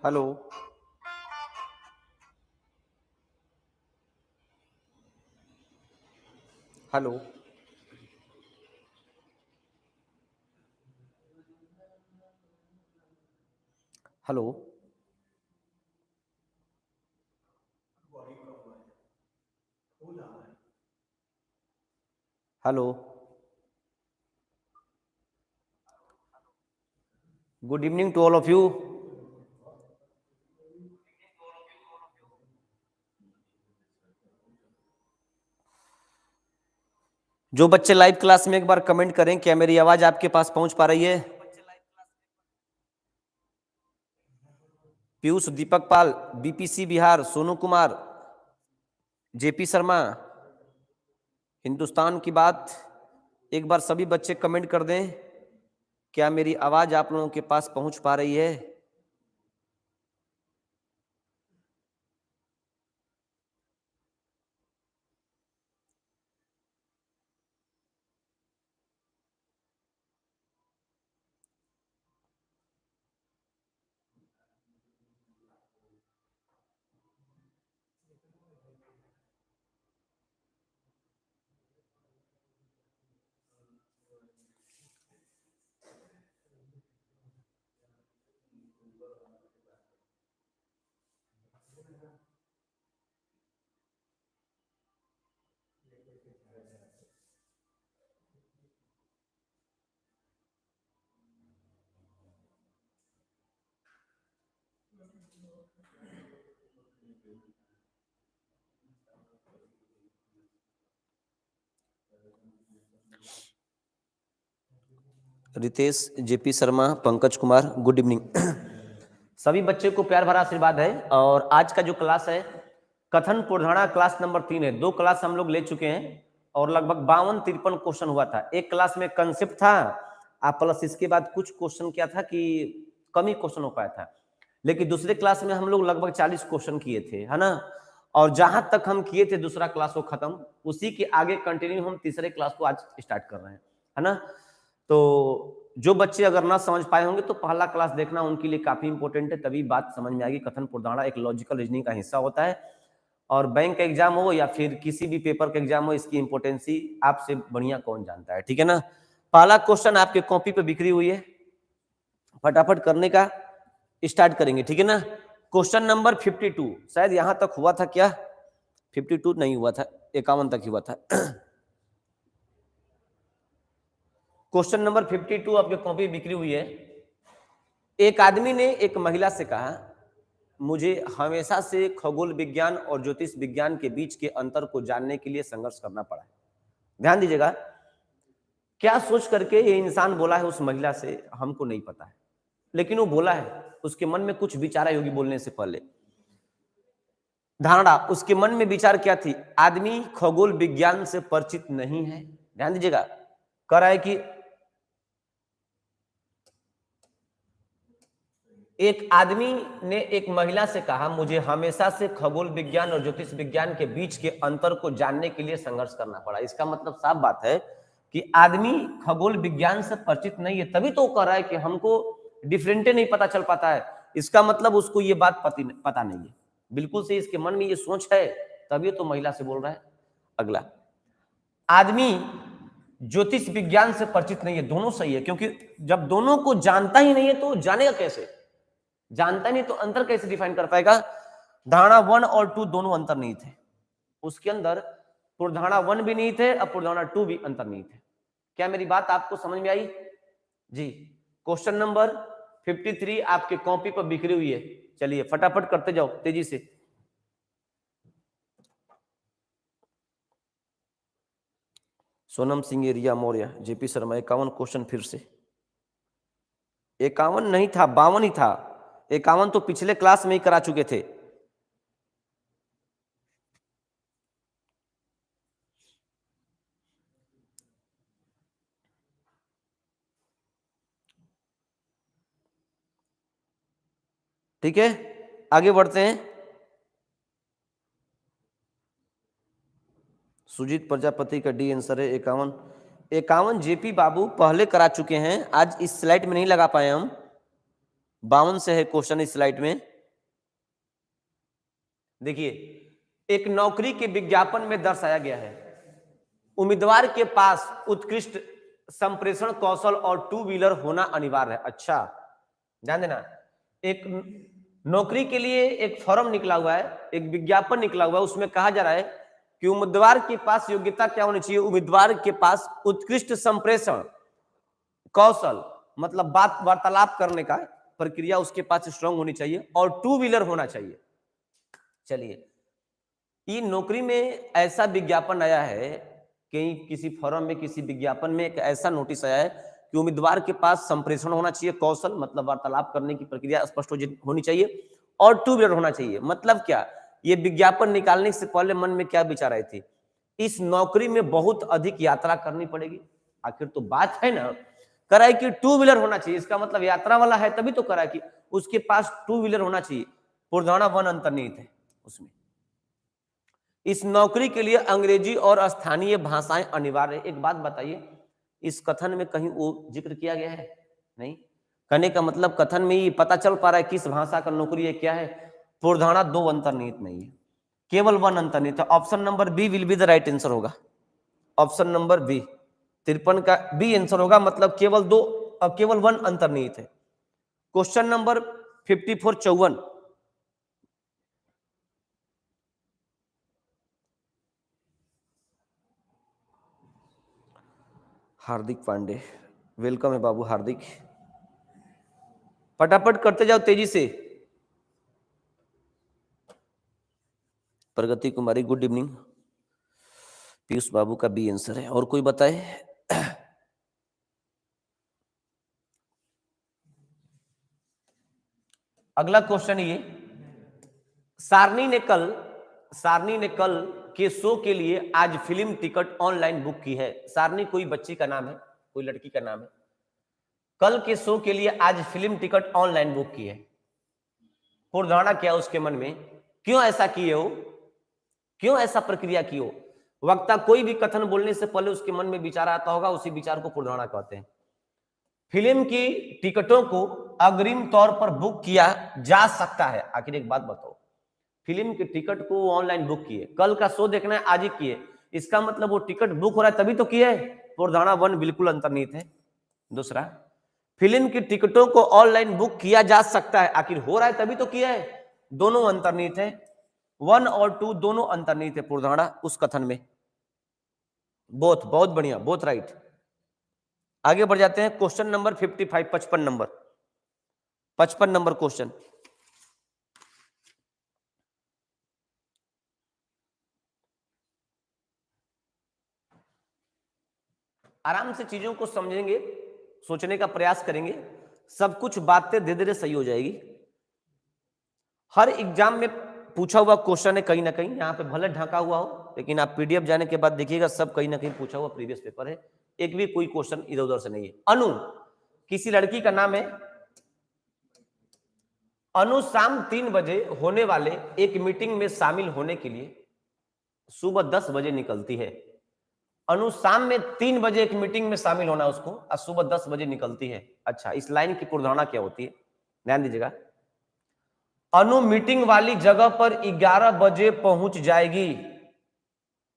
Hello. Hello. Hello. Hello. Good evening to all of you. जो बच्चे live class में एक बार कमेंट करें, क्या मेरी आवाज आपके पास पहुंच पा रही है? पीयूष, दीपक पाल, बीपीसी बिहार, सोनू कुमार, जेपी शर्मा, हिंदुस्तान की बात। एक बार सभी बच्चे कमेंट कर दें, क्या मेरी आवाज आप लोगों के पास पहुंच पा रही है? Ritesh, JP Sharma, Pankaj Kumar, good evening. सभी बच्चे को प्यार भरा आशीर्वाद है। और आज का जो क्लास है, कथन प्रधाना क्लास नंबर 3 है। 2 क्लास हम लोग ले चुके हैं और लगभग 52-53 क्वेश्चन हुआ था। एक क्लास में कंसेप्ट था प्लस इसके बाद कुछ क्वेश्चन क्या था कि कम ही क्वेश्चन हो पाया था, लेकिन दूसरे क्लास में हम लोग लगभग 40 क्वेश्चन किए थे, है ना। और जहां तक हम किए थे दूसरा क्लास को खत्म, उसी के आगे कंटिन्यू हम तीसरे क्लास को आज स्टार्ट कर रहे हैं, है ना। तो जो बच्चे अगर ना समझ पाए होंगे तो पहला क्लास देखना उनके लिए काफी इंपॉर्टेंट है, तभी बात समझ में आएगी। कथन प्रधाना एक लॉजिकल रीजनिंग का हिस्सा होता है और बैंक का एग्जाम हो या फिर किसी भी पेपर का एग्जाम हो, इसकी इंपॉर्टेंसी आपसे बढ़िया कौन जानता है, ठीक है ना। पहला क्वेश्चन आपके कॉपी पे बिखरी हुई है, फटाफट करने का स्टार्ट करेंगे, ठीक है ना। क्वेश्चन नंबर 52 शायद यहां तक हुआ था क्या? 52 नहीं हुआ था, 51 तक ही हुआ था। क्वेश्चन नंबर 52 आपके कॉपी बिखरी हुई है। एक आदमी ने एक महिला से कहा, मुझे हमेशा से खगोल विज्ञान और ज्योतिष विज्ञान के बीच के अंतर को जानने के लिए संघर्ष करना पड़ा है। ध्यान दीजिएगा, क्या सोच करके ये इंसान बोला है उस महिला से, हमको नहीं पता है, लेकिन वो बोला है। उसके मन में कुछ विचार आई होगी बोलने से पहले। धारणा, उसके मन में विचार क्या थी? आदमी खगोल विज्ञान से परिचित नहीं है। ध्यान दीजिएगा, कह रहा है कि एक आदमी ने एक महिला से कहा, मुझे हमेशा से खगोल विज्ञान और ज्योतिष विज्ञान के बीच के अंतर को जानने के लिए संघर्ष करना पड़ा। इसका मतलब साफ बात है कि आदमी खगोल विज्ञान से परिचित नहीं है, तभी तो कह रहा है कि हमको डिफरेंटे नहीं पता चल पाता है। इसका मतलब उसको ये बात पता नहीं है। बिल्कुल सही, इसके मन में ये सोच है, तभी तो महिला से बोल रहा है। अगला, आदमी ज्योतिष विज्ञान से परिचित नहीं है, दोनों सही है, क्योंकि जब दोनों को जानता ही नहीं है तो जानेगा कैसे? जानता नहीं तो अंतर कैसे डिफाइन कर पाएगा? धारणा 1 और 2 दोनों अंतर नहीं थे उसके अंदर। पूर्वधारणा 1 भी नहीं थे और पूर्वधारणा 2 भी अंतर नहीं थे। क्या मेरी बात आपको समझ में आई जी? क्वेश्चन नंबर 53 आपके कॉपी पर बिखरी हुई है। चलिए फटाफट करते जाओ तेजी से। सोनम सिंह, रिया मौर्य, जेपी शर्मा। 51 क्वेश्चन फिर से। 51 नहीं था, 52 ही था। 51 तो पिछले क्लास में ही करा चुके थे। ठीक है, आगे बढ़ते हैं। सुजीत प्रजापति का डी आंसर है 51। 51 जेपी बाबू पहले करा चुके हैं, आज इस स्लाइड में नहीं लगा पाए हम। 52 से है क्वेश्चन इस स्लाइड में। देखिए, एक नौकरी के विज्ञापन में दर्शाया गया है, उम्मीदवार के पास उत्कृष्ट संप्रेषण कौशल और टू व्हीलर होना अनिवार्य है। अच्छा, ध्यान देना, एक नौकरी के लिए एक फॉर्म निकला हुआ है, एक विज्ञापन निकला हुआ है, उसमें कहा जा रहा है कि उम्मीदवार के पास योग्यता क्या होनी चाहिए? उम्मीदवार के पास उत्कृष्ट संप्रेषण कौशल, मतलब बात वार्तालाप करने का प्रक्रिया उसके पास स्ट्रांग होनी चाहिए और टू व्हीलर होना चाहिए। चलिए, ये नौकरी में ऐसा विज्ञापन आया है, कहीं किसी फॉरम में, किसी विज्ञापन में एक ऐसा नोटिस आया है कि उम्मीदवार के पास संप्रेषण होना चाहिए, कौशल मतलब वार्तालाप करने की प्रक्रिया स्पष्ट होनी चाहिए और टू व्हीलर होना चाहिए। मतलब क्या? ये विज्ञापन निकालने से पहले मन में क्या विचार आई थी? इस नौकरी में बहुत अधिक यात्रा करनी पड़ेगी। आखिर तो बात है ना, करा है कि टू व्हीलर होना चाहिए, इसका मतलब यात्रा वाला है, तभी तो करा है कि उसके पास टू व्हीलर होना चाहिए। पुरधाना 1 अंतर्निहित है उसमें। इस नौकरी के लिए अंग्रेजी और स्थानीय भाषाएं अनिवार्य है। एक बात बताइए, इस कथन में कहीं वो जिक्र किया गया है? नहीं। कहने का मतलब कथन में ही पता चल पा रहा है किस भाषा का नौकरी है, क्या है। पुरधाना 2 अंतर्निहित नहीं है, केवल 1 अंतर्निहित है। Option number B will be the right answer होगा। ऑप्शन नंबर बी 53 का बी आंसर होगा, मतलब केवल 1 अंतर्निहित है। Question number 54 54। हार्दिक पांडे, वेलकम है बाबू हार्दिक, फटाफट करते जाओ तेजी से। प्रगति कुमारी गुड इवनिंग। पीयूष बाबू का बी आंसर है। और कोई बताए? अगला क्वेश्चन ये, सारनी ने कल के शो के लिए आज फिल्म टिकट ऑनलाइन बुक की है। सारनी कोई बच्ची का नाम है, कोई लड़की का नाम है। कल के शो के लिए आज फिल्म टिकट ऑनलाइन बुक की है। पुरधारणा क्या उसके मन में, क्यों ऐसा किए हो, क्यों ऐसा प्रक्रिया की हो? वक्ता कोई भी कथन बोलने से पहले उसके मन में विचार आता होगा, उसी विचार को पुरधारणा कहते हैं। फिल्म की टिकटों को अग्रिम तौर पर बुक किया जा सकता है। आखिर एक बात बताओ, फिल्म के टिकट को ऑनलाइन बुक किए, कल का शो देखना है आज ही किए, इसका मतलब वो टिकट बुक हो रहा है तभी तो किए। पुरधारणा 1 बिल्कुल अंतर्निहित है। दूसरा, फिल्म की टिकटों को ऑनलाइन बुक किया जा सकता है, आखिर हो रहा है तभी तो किया है, दोनों अंतर्निहित है। 1 और 2 दोनों अंतर्निहित है पुरधारणा उस कथन में। बोथ, बहुत बढ़िया, बोथ राइट। आगे बढ़ जाते हैं क्वेश्चन नंबर 55, 55 नंबर क्वेश्चन। आराम से चीजों को समझेंगे, सोचने का प्रयास करेंगे, सब कुछ बातें धीरे धीरे सही हो जाएगी। हर एग्जाम में पूछा हुआ क्वेश्चन है कहीं ना कहीं, यहाँ पे भले ढका हुआ हो, लेकिन आप पीडीएफ जाने के बाद देखिएगा सब कहीं ना कहीं पूछा हुआ प्रीवियस पेपर है, एक भी कोई क्वेश्चन इधर उधर से नहीं है। अनु किसी लड़की का नाम है। अनु शाम 3 बजे होने वाले एक मीटिंग में शामिल होने के लिए सुबह 10 बजे निकलती है। अनु शाम में 3 बजे एक मीटिंग में शामिल होना उसको, और सुबह 10 बजे निकलती है। अच्छा, इस लाइन की पुरधारणा क्या होती है? ध्यान दीजिएगा। अनु मीटिंग वाली जगह पर 11 बजे पहुंच जाएगी।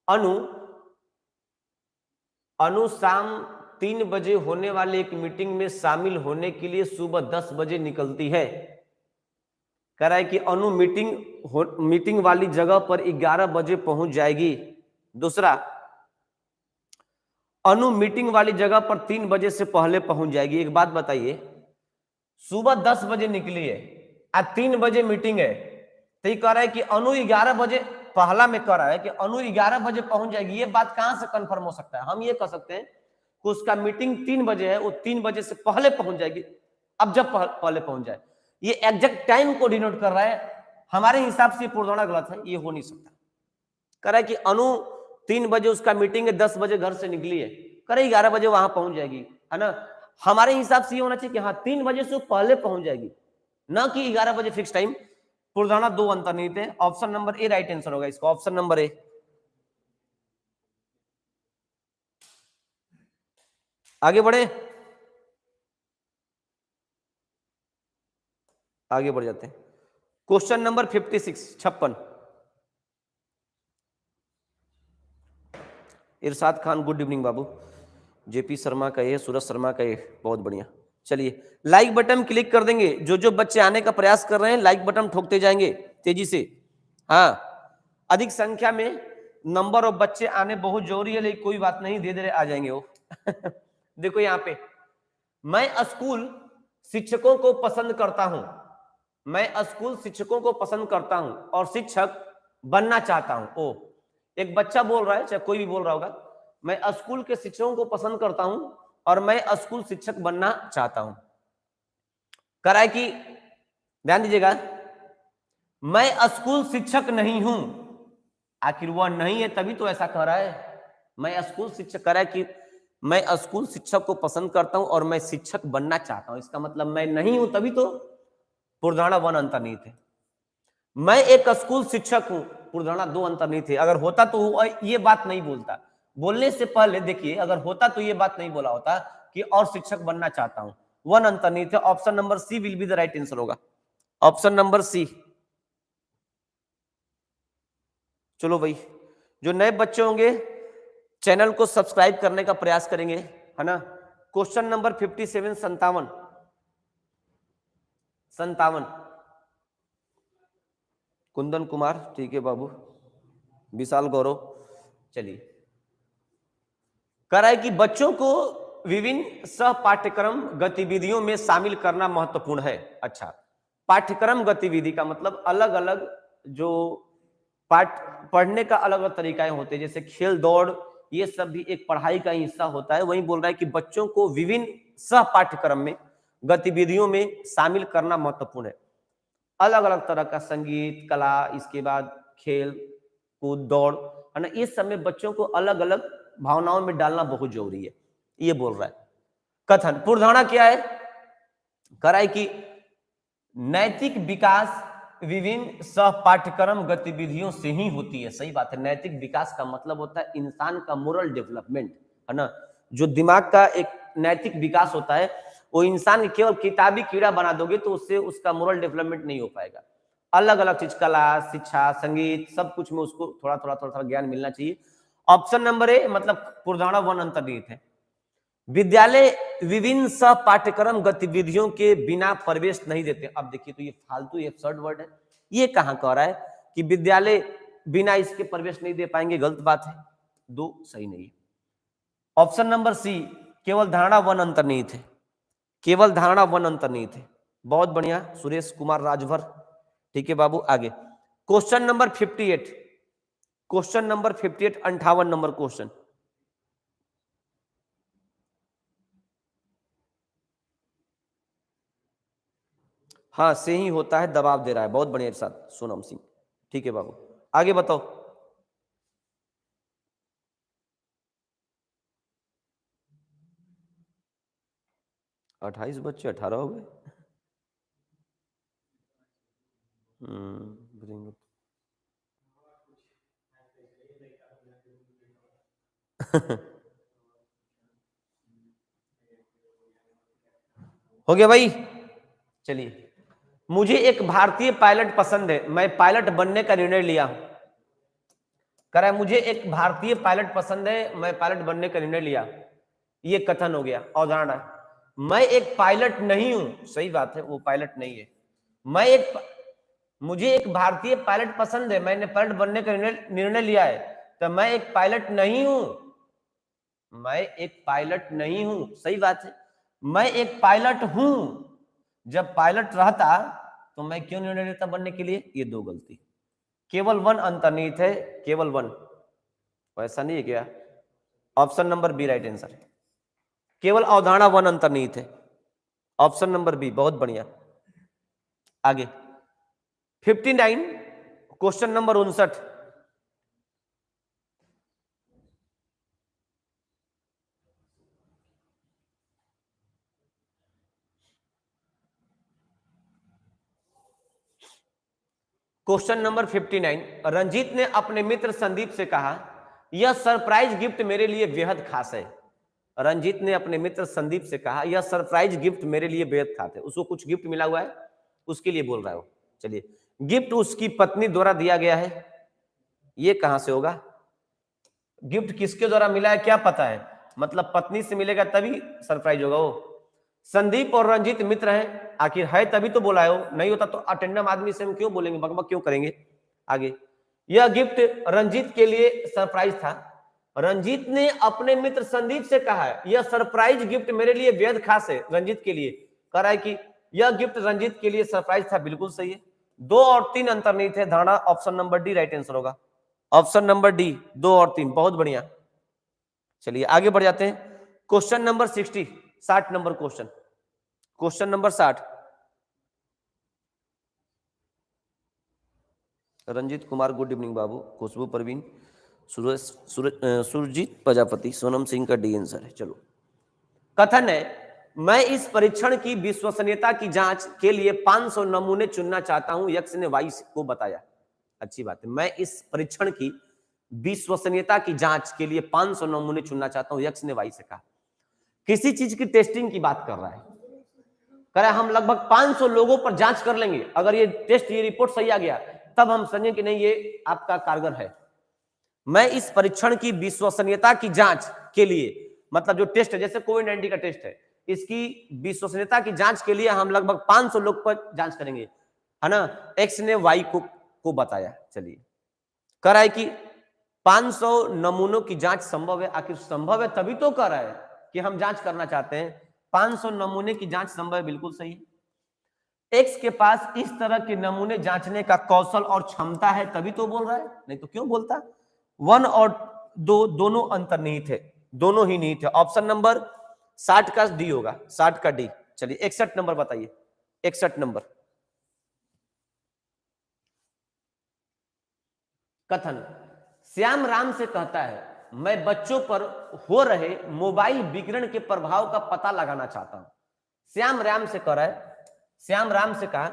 अनु अनु शाम 3 बजे होने वाले एक मीटिंग में शामिल होने के लिए सुबह 10 बजे निकलती है। कह रहा है कि अनु मीटिंग वाली जगह पर 11 बजे पहुंच जाएगी। दूसरा, अनु मीटिंग वाली जगह पर 3 बजे से पहले पहुंच जाएगी। एक बात बताइए, सुबह 10 बजे निकली है और 3 बजे मीटिंग है, तो ये कह रहा है कि अनु 11 बजे, पहला में कह रहा है कि अनु 11 बजे पहुंच जाएगी। ये बात कहां से कंफर्म हो सकता है? हम ये कह सकते हैं कि उसका मीटिंग 3 बजे है, वो 3 बजे से पहले पहुंच जाएगी। अब जब पहले पहुंच जाए, ये एग्जैक्ट टाइम को डिनोट कर रहा है। हमारे हिसाब से पुरधारणा गलत है, ये हो नहीं सकता। कह रहा है कि अनु 3 बजे उसका मीटिंग है, 10 बजे घर से निकली है, कह रहे 11 बजे वहां पहुंच जाएगी, है ना। हमारे हिसाब से ये होना चाहिए कि हाँ 3 बजे से पहले पहुंच जाएगी, ना कि 11 बजे फिक्स टाइम। पुरधारणा 2 अंतर्निहित है। Option number A right answer होगा इसका, ऑप्शन नंबर ए। आगे बढ़े, आगे बढ़ जाते हैं। Question number 56 56। इरशाद खान गुड इवनिंग बाबू। जेपी शर्मा का ये, सूरज शर्मा का ये, बहुत बढ़िया। चलिए लाइक बटन क्लिक कर देंगे, जो जो बच्चे आने का प्रयास कर रहे हैं लाइक बटन ठोकते जाएंगे तेजी से। हाँ, अधिक संख्या में नंबर और बच्चे आने बहुत जरूरी है, लेकिन कोई बात नहीं, धीरे धीरे आ जाएंगे वो। देखो यहाँ पे, मैं स्कूल शिक्षकों को पसंद करता हूं, मैं स्कूल शिक्षकों को पसंद करता हूं और शिक्षक बनना चाहता हूं। ओ, एक बच्चा बोल रहा है, चाहे कोई भी बोल रहा होगा, मैं स्कूल के शिक्षकों को पसंद करता हूं और मैं स्कूल शिक्षक बनना चाहता हूं। कराए कि ध्यान दीजिएगा, मैं स्कूल शिक्षक नहीं हूं, आखिर वह नहीं है तभी तो ऐसा कह रहा है। मैं स्कूल शिक्षक, कह रहा है कि मैं स्कूल शिक्षक को पसंद करता हूं और मैं शिक्षक बनना चाहता हूं, इसका मतलब मैं नहीं हूं तभी तो पुरधाना 1 अंतर्निहित है। मैं एक स्कूल शिक्षक हूं, पुरधाना 2 अंतर्निहित है। अगर होता तो ये बात नहीं बोलता, बोलने से पहले देखिए, अगर होता तो ये बात नहीं बोला होता कि और शिक्षक बनना चाहता हूं। 1 अंतर्निहित है। Option number C will be the right answer होगा, ऑप्शन नंबर सी। चलो भाई, जो नए बच्चे होंगे चैनल को सब्सक्राइब करने का प्रयास करेंगे, है ना। क्वेश्चन नंबर 57, 57 कुंदन कुमार, ठीक है बाबू। विशाल गौरव, चलिए। कह रहा है कि बच्चों को विभिन्न सह पाठ्यक्रम गतिविधियों में शामिल करना महत्वपूर्ण है। अच्छा, पाठ्यक्रम गतिविधि का मतलब अलग अलग जो पढ़ने का अलग अलग तरीकाएं होते हैं, जैसे खेल दौड़, ये सब भी एक पढ़ाई का हिस्सा होता है। वहीं बोल रहा है कि बच्चों को विभिन्न सह पाठ्यक्रम में गतिविधियों में शामिल करना महत्वपूर्ण है। अलग अलग तरह का संगीत, कला, इसके बाद खेल कूद, दौड़, है ना, इस समय बच्चों को अलग अलग भावनाओं में डालना बहुत जरूरी है, ये बोल रहा है। कथन पुरधारणा क्या है? कह रहा है कि नैतिक विकास विभिन्न सह पाठ्यक्रम गतिविधियों से ही होती है। सही बात है, नैतिक विकास का मतलब होता है इंसान का मोरल डेवलपमेंट, है ना। जो दिमाग का एक नैतिक विकास होता है, वो इंसान केवल किताबी कीड़ा बना दोगे तो उससे उसका मोरल डेवलपमेंट नहीं हो पाएगा। अलग अलग चीज, कला, शिक्षा, संगीत, सब कुछ में उसको थोड़ा थोड़ा ज्ञान मिलना चाहिए। ऑप्शन नंबर ए मतलब पुरधारणा 1 अंतर्निहित है। विद्यालय विभिन्न सह पाठ्यक्रम गतिविधियों के बिना प्रवेश नहीं देते। अब देखिए, तो ये फालतू एब्सर्ड वर्ड है, ये कहां कह रहा है कि विद्यालय बिना इसके प्रवेश नहीं दे पाएंगे? गलत बात है, 2 सही नहीं है। ऑप्शन नंबर सी केवल धारणा 1 अंतर्निहित है, केवल धारणा 1 अंतर्निहित है। बहुत बढ़िया सुरेश कुमार राजभर, ठीक है बाबू। आगे question number 58, question number 58, 58 number question. हाँ, से ही होता है, दबाव दे रहा है। बहुत बढ़िया साथ सोनम सिंह, ठीक है बाबू। आगे बताओ। अट्ठाईस बच्चे 18 हो गए। हो गया भाई। चलिए, मुझे एक भारतीय पायलट पसंद है, मैं पायलट बनने का निर्णय लिया हूं। कह रहा है मुझे एक भारतीय पायलट पसंद है, मैं पायलट बनने का निर्णय लिया। ये कथन हो गया, अवधारणा। मैं एक पायलट नहीं हूं, सही बात है, वो पायलट नहीं है। मुझे एक भारतीय पायलट पसंद है, मैंने पायलट बनने का निर्णय लिया है, तो मैं एक पायलट नहीं हूं, मैं एक पायलट नहीं हूं, सही बात है। मैं एक पायलट हूं, जब पायलट रहता तो मैं क्यों निर्णय लेता बनने के लिए? ये 2 गलती। केवल 1 अंतर्निहित है, केवल 1, ऐसा नहीं है क्या? Option number B right answer है। केवल अवधारणा 1 अंतर्निहित है, ऑप्शन नंबर बी। बहुत बढ़िया। आगे 59, question number 59। Question number 59, Ranjit ने अपने मित्र संदीप से कहा, यह सरप्राइज गिफ्ट मेरे लिए बेहद खास है। रंजीत ने अपने मित्र संदीप से कहा, यह सरप्राइज गिफ्ट मेरे लिए बेहद खास है। उसको कुछ गिफ्ट मिला हुआ है, उसके लिए बोल रहा है वो। चलिए, गिफ्ट उसकी पत्नी द्वारा दिया गया है, ये कहां से होगा? गिफ्ट किसके द्वारा मिला है क्या पता है, मतलब पत्नी से मिलेगा तभी सरप्राइज होगा वो। संदीप और रंजीत मित्र हैं, आखिर है तभी तो बोला है वो, नहीं होता तो अटेंडम आदमी से हम क्यों बोलेंगे, बकबक क्यों करेंगे। आगे, यह गिफ्ट रंजीत के लिए सरप्राइज था। रंजीत ने अपने मित्र संदीप से कहा है यह सरप्राइज गिफ्ट मेरे लिए बेहद खास है, रंजीत के लिए कह रहा है कि यह गिफ्ट रंजीत के लिए सरप्राइज था, बिल्कुल सही है। 2 और 3 अंतर्निहित है, धारणा option number D right answer होगा, ऑप्शन नंबर डी 2 और 3, बहुत बढ़िया। चलिए आगे बढ़ जाते हैं, question number 60 number question, question number 60। Ranjeet Kumar good evening बाबू, खुशबू परवीन, सुरजीत प्रजापति, सोनम सिंह का डी आंसर है। चलो, कथन है मैं इस परीक्षण की विश्वसनीयता की जांच के लिए 500 नमूने चुनना चाहता हूं, यक्स ने वाई को बताया। अच्छी बात है, मैं इस परीक्षण की विश्वसनीयता की जांच के लिए 500 नमूने चुनना चाहता हूं, यक्स ने वाई से कहा। किसी चीज की टेस्टिंग की बात कर रहा है, कह रहा है हम लगभग 500 लोगों पर जांच कर लेंगे, अगर ये टेस्ट ये रिपोर्ट सही आ गया तब हम समझें कि नहीं ये आपका कारगर है। मैं इस परीक्षण की विश्वसनीयता की जांच के लिए, मतलब जो टेस्ट है जैसे कोविड-19 का टेस्ट है, इसकी विश्वसनीयता की जांच के लिए हम लगभग 500 लोग पर जांच करेंगे, है ना, एक्स ने वाई को बताया। चलिए, कह रहा है कि 500 नमूनों की जांच संभव है, आखिर संभव है तभी तो कह रहा है कि हम जांच करना चाहते हैं, 500 नमूने की जांच संभव है, बिल्कुल सही है। एक्स के पास इस तरह के नमूने जांचने का कौशल और क्षमता है तभी तो बोल रहा है, नहीं तो क्यों बोलता। 1 और 2 दोनों अंतर्निहित है, दोनों ही निहित है, ऑप्शन नंबर 60 का डी होगा, 60 का डी। चलिए 61 नंबर बताइए, 61 नंबर। कथन, श्याम राम से कहता है मैं बच्चों पर हो रहे मोबाइल विकिरण के प्रभाव का पता लगाना चाहता हूं। श्याम राम से कह रहा है, श्याम राम से कहा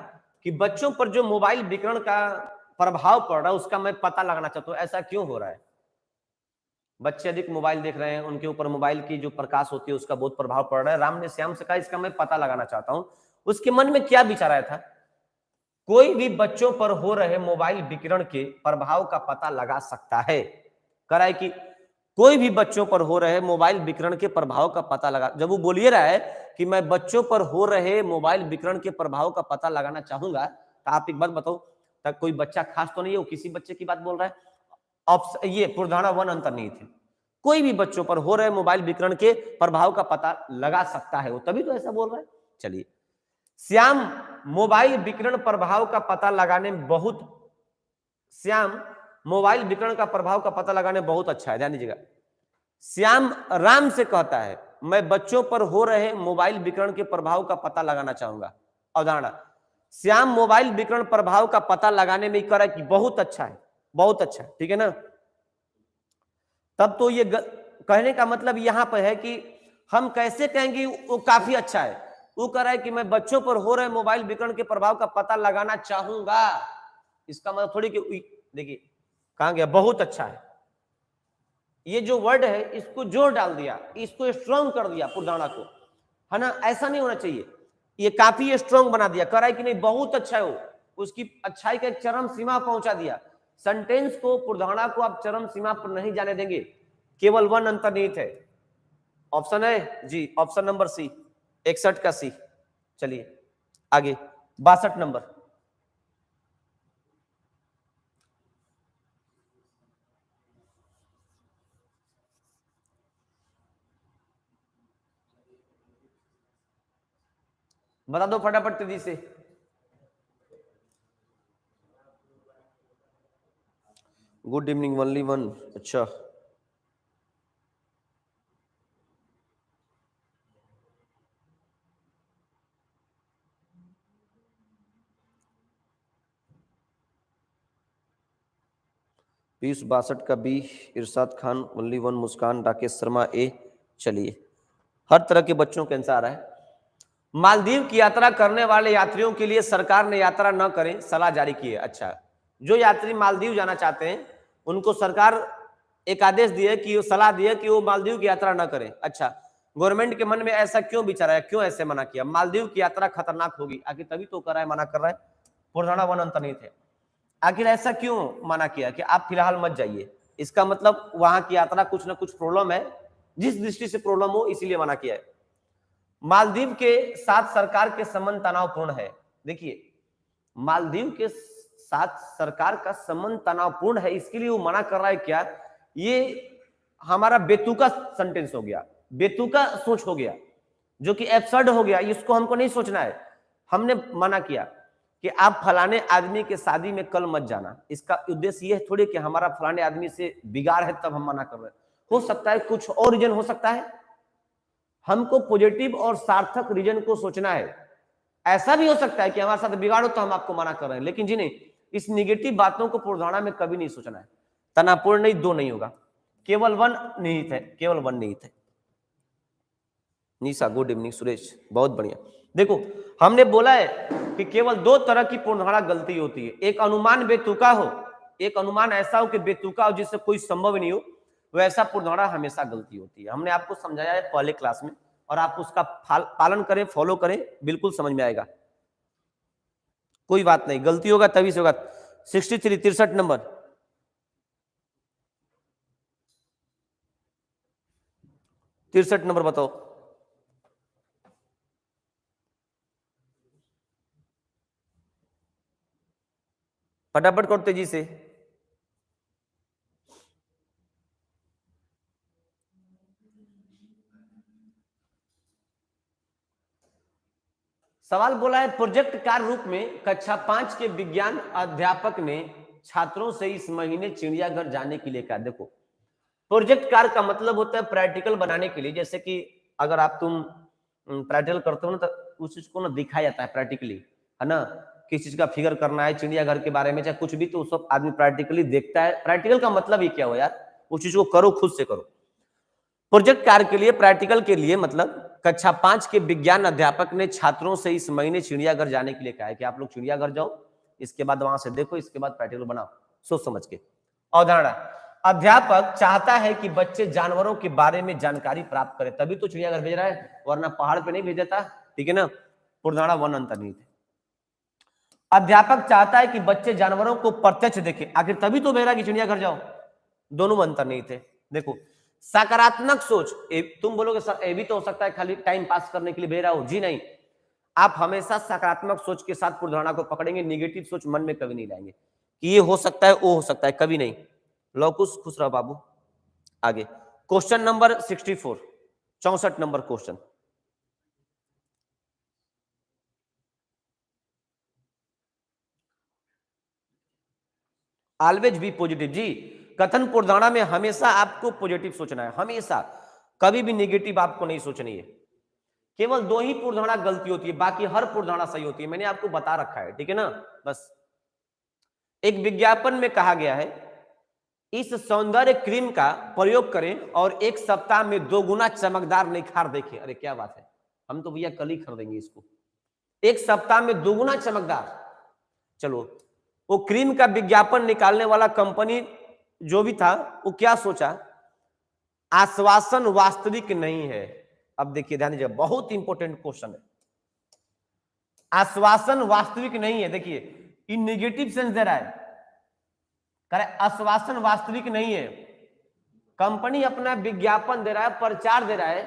कि बच्चों पर जो मोबाइल विकिरण का प्रभाव पड़ रहा है उसका मैं पता लगाना चाहता हूं, ऐसा क्यों हो रहा है। बच्चे अधिक मोबाइल देख रहे हैं, उनके ऊपर मोबाइल की जो प्रकाश होती है उसका बहुत प्रभाव पड़ रहा है। राम ने श्याम से कहा इसका मैं पता लगाना चाहता हूं। उसके मन में क्या विचार आया था, कोई भी बच्चों पर हो रहे मोबाइल विकिरण के प्रभाव का पता लगा सकता है। कह रहा है कि कोई भी बच्चों पर हो रहे मोबाइल विकिरण के प्रभाव का पता लगा, जब वो बोलिए रहा है कि मैं बच्चों पर हो रहे मोबाइल विकिरण के प्रभाव का पता लगाना चाहूंगा, तो आप एक बात बताओ, तक कोई बच्चा खास तो नहीं है, वो किसी बच्चे की बात बोल रहा है। ऑप्शन ये पूर्वधारणा 1 अंतर्निहित है, कोई भी बच्चों पर हो रहे मोबाइल विकिरण के प्रभाव का पता लगा सकता है, वो तभी तो ऐसा बोल रहा है। चलिए, श्याम मोबाइल विकिरण प्रभाव का पता लगाने में बहुत, श्याम मोबाइल विकिरण का प्रभाव का पता लगाने में बहुत अच्छा है, ध्यान दीजिएगा। श्याम राम से कहता है मैं बच्चों पर हो रहे मोबाइल विकिरण के प्रभाव का पता लगाना चाहूंगा। अवधारणा, श्याम मोबाइल विकिरण प्रभाव का पता लगाने में कर कि बहुत अच्छा है, बहुत अच्छा, ठीक है ना। तब तो ये कहने का मतलब यहां पर है कि हम कैसे कहेंगे वो काफी अच्छा है। वो कह रहा है कि मैं बच्चों पर हो रहे मोबाइल विकिरण के प्रभाव का पता लगाना चाहूंगा, इसका मतलब थोड़ी कि देखिए कहां गया, बहुत अच्छा है, ये जो वर्ड है इसको जोर डाल दिया, इसको स्ट्रांग कर दिया पूर्वधारणा को, है ना, ऐसा नहीं होना चाहिए, ये काफी स्ट्रांग बना दिया। कह रहा है कि नहीं बहुत अच्छा है, वो उसकी अच्छाई का एक चरम सीमा पहुंचा दिया। सेंटेंस को पूर्वधारणा को आप चरम सीमा पर नहीं जाने देंगे, केवल 1 अंतर्निहित है। ऑप्शन है जी, ऑप्शन नंबर सी, 61 का सी। चलिए आगे 62 नंबर, बता दो फटाफट तेजी से। गुड इवनिंग ओनली वन, अच्छा पीयूष 62 का बी, इरशाद खान ओनली वन, मुस्कान, राकेश शर्मा ए। चलिए, हर तरह के बच्चों के आंसर आ रहा है। मालदीव की यात्रा करने वाले यात्रियों के लिए सरकार ने यात्रा न करें सलाह जारी की है। अच्छा, जो यात्री मालदीव जाना चाहते हैं उनको सरकार एक आदेश दिए कि सलाह दिए कि वो मालदीव की यात्रा न करें। अच्छा, गवर्नमेंट के मन में ऐसा क्यों विचार है, क्यों ऐसे मना किया, मालदीव की यात्रा खतरनाक होगी, आखिर तभी तो कर रहा है, मना कर रहा है, पूर्वधारणा 1 अंतर्निहित है। आखिर ऐसा क्यों मना किया कि आप फिलहाल मत जाइए, इसका मतलब वहां की यात्रा कुछ ना कुछ प्रॉब्लम है, जिस दृष्टि से प्रॉब्लम हो इसीलिए मना किया है। मालदीव के साथ सरकार के संबंध तनावपूर्ण है। देखिए, मालदीव के साथ सरकार का संबंध तनावपूर्ण है, इसके लिए वो मना कर रहा है क्या? ये हमारा बेतुका सेंटेंस हो गया, बेतुका सोच हो गया, जो कि एब्सर्ड हो गया। इसको हमको नहीं सोचना है। हमने मना किया कि आप फलाने आदमी के शादी में कल मत जाना। इसका उद्देश्य यह थोड़ी कि हमारा फलाने आदमी से बिगाड़ है तब हम मना कर रहे हैं। हो सकता है कुछ और रीजन हो सकता है। हमको पॉजिटिव और सार्थक रीजन को सोचना है। ऐसा भी हो सकता है कि हमारे साथ बिगाड़ो तो हम आपको मना कर रहे हैं, लेकिन जी नहीं, इस निगेटिव बातों को पूर्वधारणा में कभी नहीं सोचना है। तनावपूर्ण नहीं, दो नहीं होगा, केवल वन निहित है, केवल वन निहित है। निशा, गुड इवनिंग। सुरेश, बहुत बढ़िया। देखो, हमने बोला है कि केवल दो तरह की पूर्वधारणा गलती होती है। एक अनुमान बेतुका हो, एक अनुमान ऐसा हो कि बेतुका हो, जिससे कोई संभव नहीं हो, वैसा पूर्वधारणा हमेशा गलती होती है। हमने आपको समझाया है पहले क्लास में, और आप उसका पालन करें, फॉलो करें, बिल्कुल समझ में आएगा। कोई बात नहीं, गलती होगा तभी से होगा। 63 63 नंबर, 63 नंबर बताओ। फटाफट करो तेजी से। सवाल बोला है, प्रोजेक्ट कार्य रूप में कक्षा 5 के विज्ञान अध्यापक ने छात्रों से इस महीने चिड़ियाघर जाने के लिए कहा। देखो, प्रोजेक्ट कार्य का मतलब होता है प्रैक्टिकल बनाने के लिए। जैसे कि अगर आप तुम प्रैक्टिकल करते हो ना, तो उस चीज को ना दिखाया जाता है प्रैक्टिकली, है ना। किस चीज का फिगर करना है चिड़ियाघर के बारे में, चाहे कुछ भी, तो सब आदमी प्रैक्टिकली देखता है। प्रैक्टिकल का मतलब ही क्या हो यार, उस चीज को करो, खुद से करो। प्रोजेक्ट कार्य के लिए, प्रैक्टिकल के लिए मतलब कक्षा 5 के विज्ञान अध्यापक ने छात्रों से इस महीने चिड़ियाघर जाने के लिए कहा है कि आप लोग चिड़ियाघर जाओ, इसके बाद वहां से देखो, इसके बाद प्रैक्टिकल बनाओ, सोच समझ के। अवधारणा, अध्यापक चाहता है कि बच्चे जानवरों के बारे में जानकारी प्राप्त करें, तभी तो चिड़ियाघर भेज रहा है, वरना पहाड़ पे नहीं भेज देता। ठीक है ना। पूर्वधारणा वन अंतर्निहित है। अध्यापक चाहता है कि बच्चे जानवरों को प्रत्यक्ष देखें, आखिर तभी तो भेज रहा है कि चिड़ियाघर जाओ। दोनों में अंतर्निहित है। देखो, सकारात्मक सोच, तुम बोलोगे सर ये भी तो हो सकता है खाली टाइम पास करने के लिए भेज रहा हो। जी नहीं, आप हमेशा सकारात्मक सोच के साथ पूर्वधारणा को पकड़ेंगे, निगेटिव सोच मन में कभी नहीं लाएंगे कि ये हो सकता है, वो हो सकता है, कभी नहीं। लौकुश, खुश रहो बाबू। आगे question number 64, 64 number question. Always be positive. जी, कथन पूर्वधारणा में हमेशा आपको पॉजिटिव सोचना है, हमेशा, कभी भी निगेटिव आपको नहीं सोचनी है। केवल दो ही पूर्वधारणा गलती होती है, बाकी हर पूर्वधारणा सही होती है, मैंने आपको बता रखा है। ठीक है ना। बस, एक विज्ञापन में कहा गया है, इस सौंदर्य क्रीम का प्रयोग करें और एक सप्ताह में 2 गुना चमकदार निखार देखें। अरे क्या बात है, हम तो भैया कल ही खरीदेंगे इसको। एक सप्ताह में 2 गुना चमकदार। चलो, वो क्रीम का विज्ञापन निकालने वाला कंपनी जो भी था, वो क्या सोचा, आश्वासन वास्तविक नहीं है। अब देखिए, ध्यान दीजिए, बहुत इंपॉर्टेंट क्वेश्चन है। आश्वासन वास्तविक नहीं है, देखिए, इन नेगेटिव सेंस दे रहा है, करे आश्वासन वास्तविक नहीं है। कंपनी अपना विज्ञापन दे रहा है, प्रचार दे रहा है,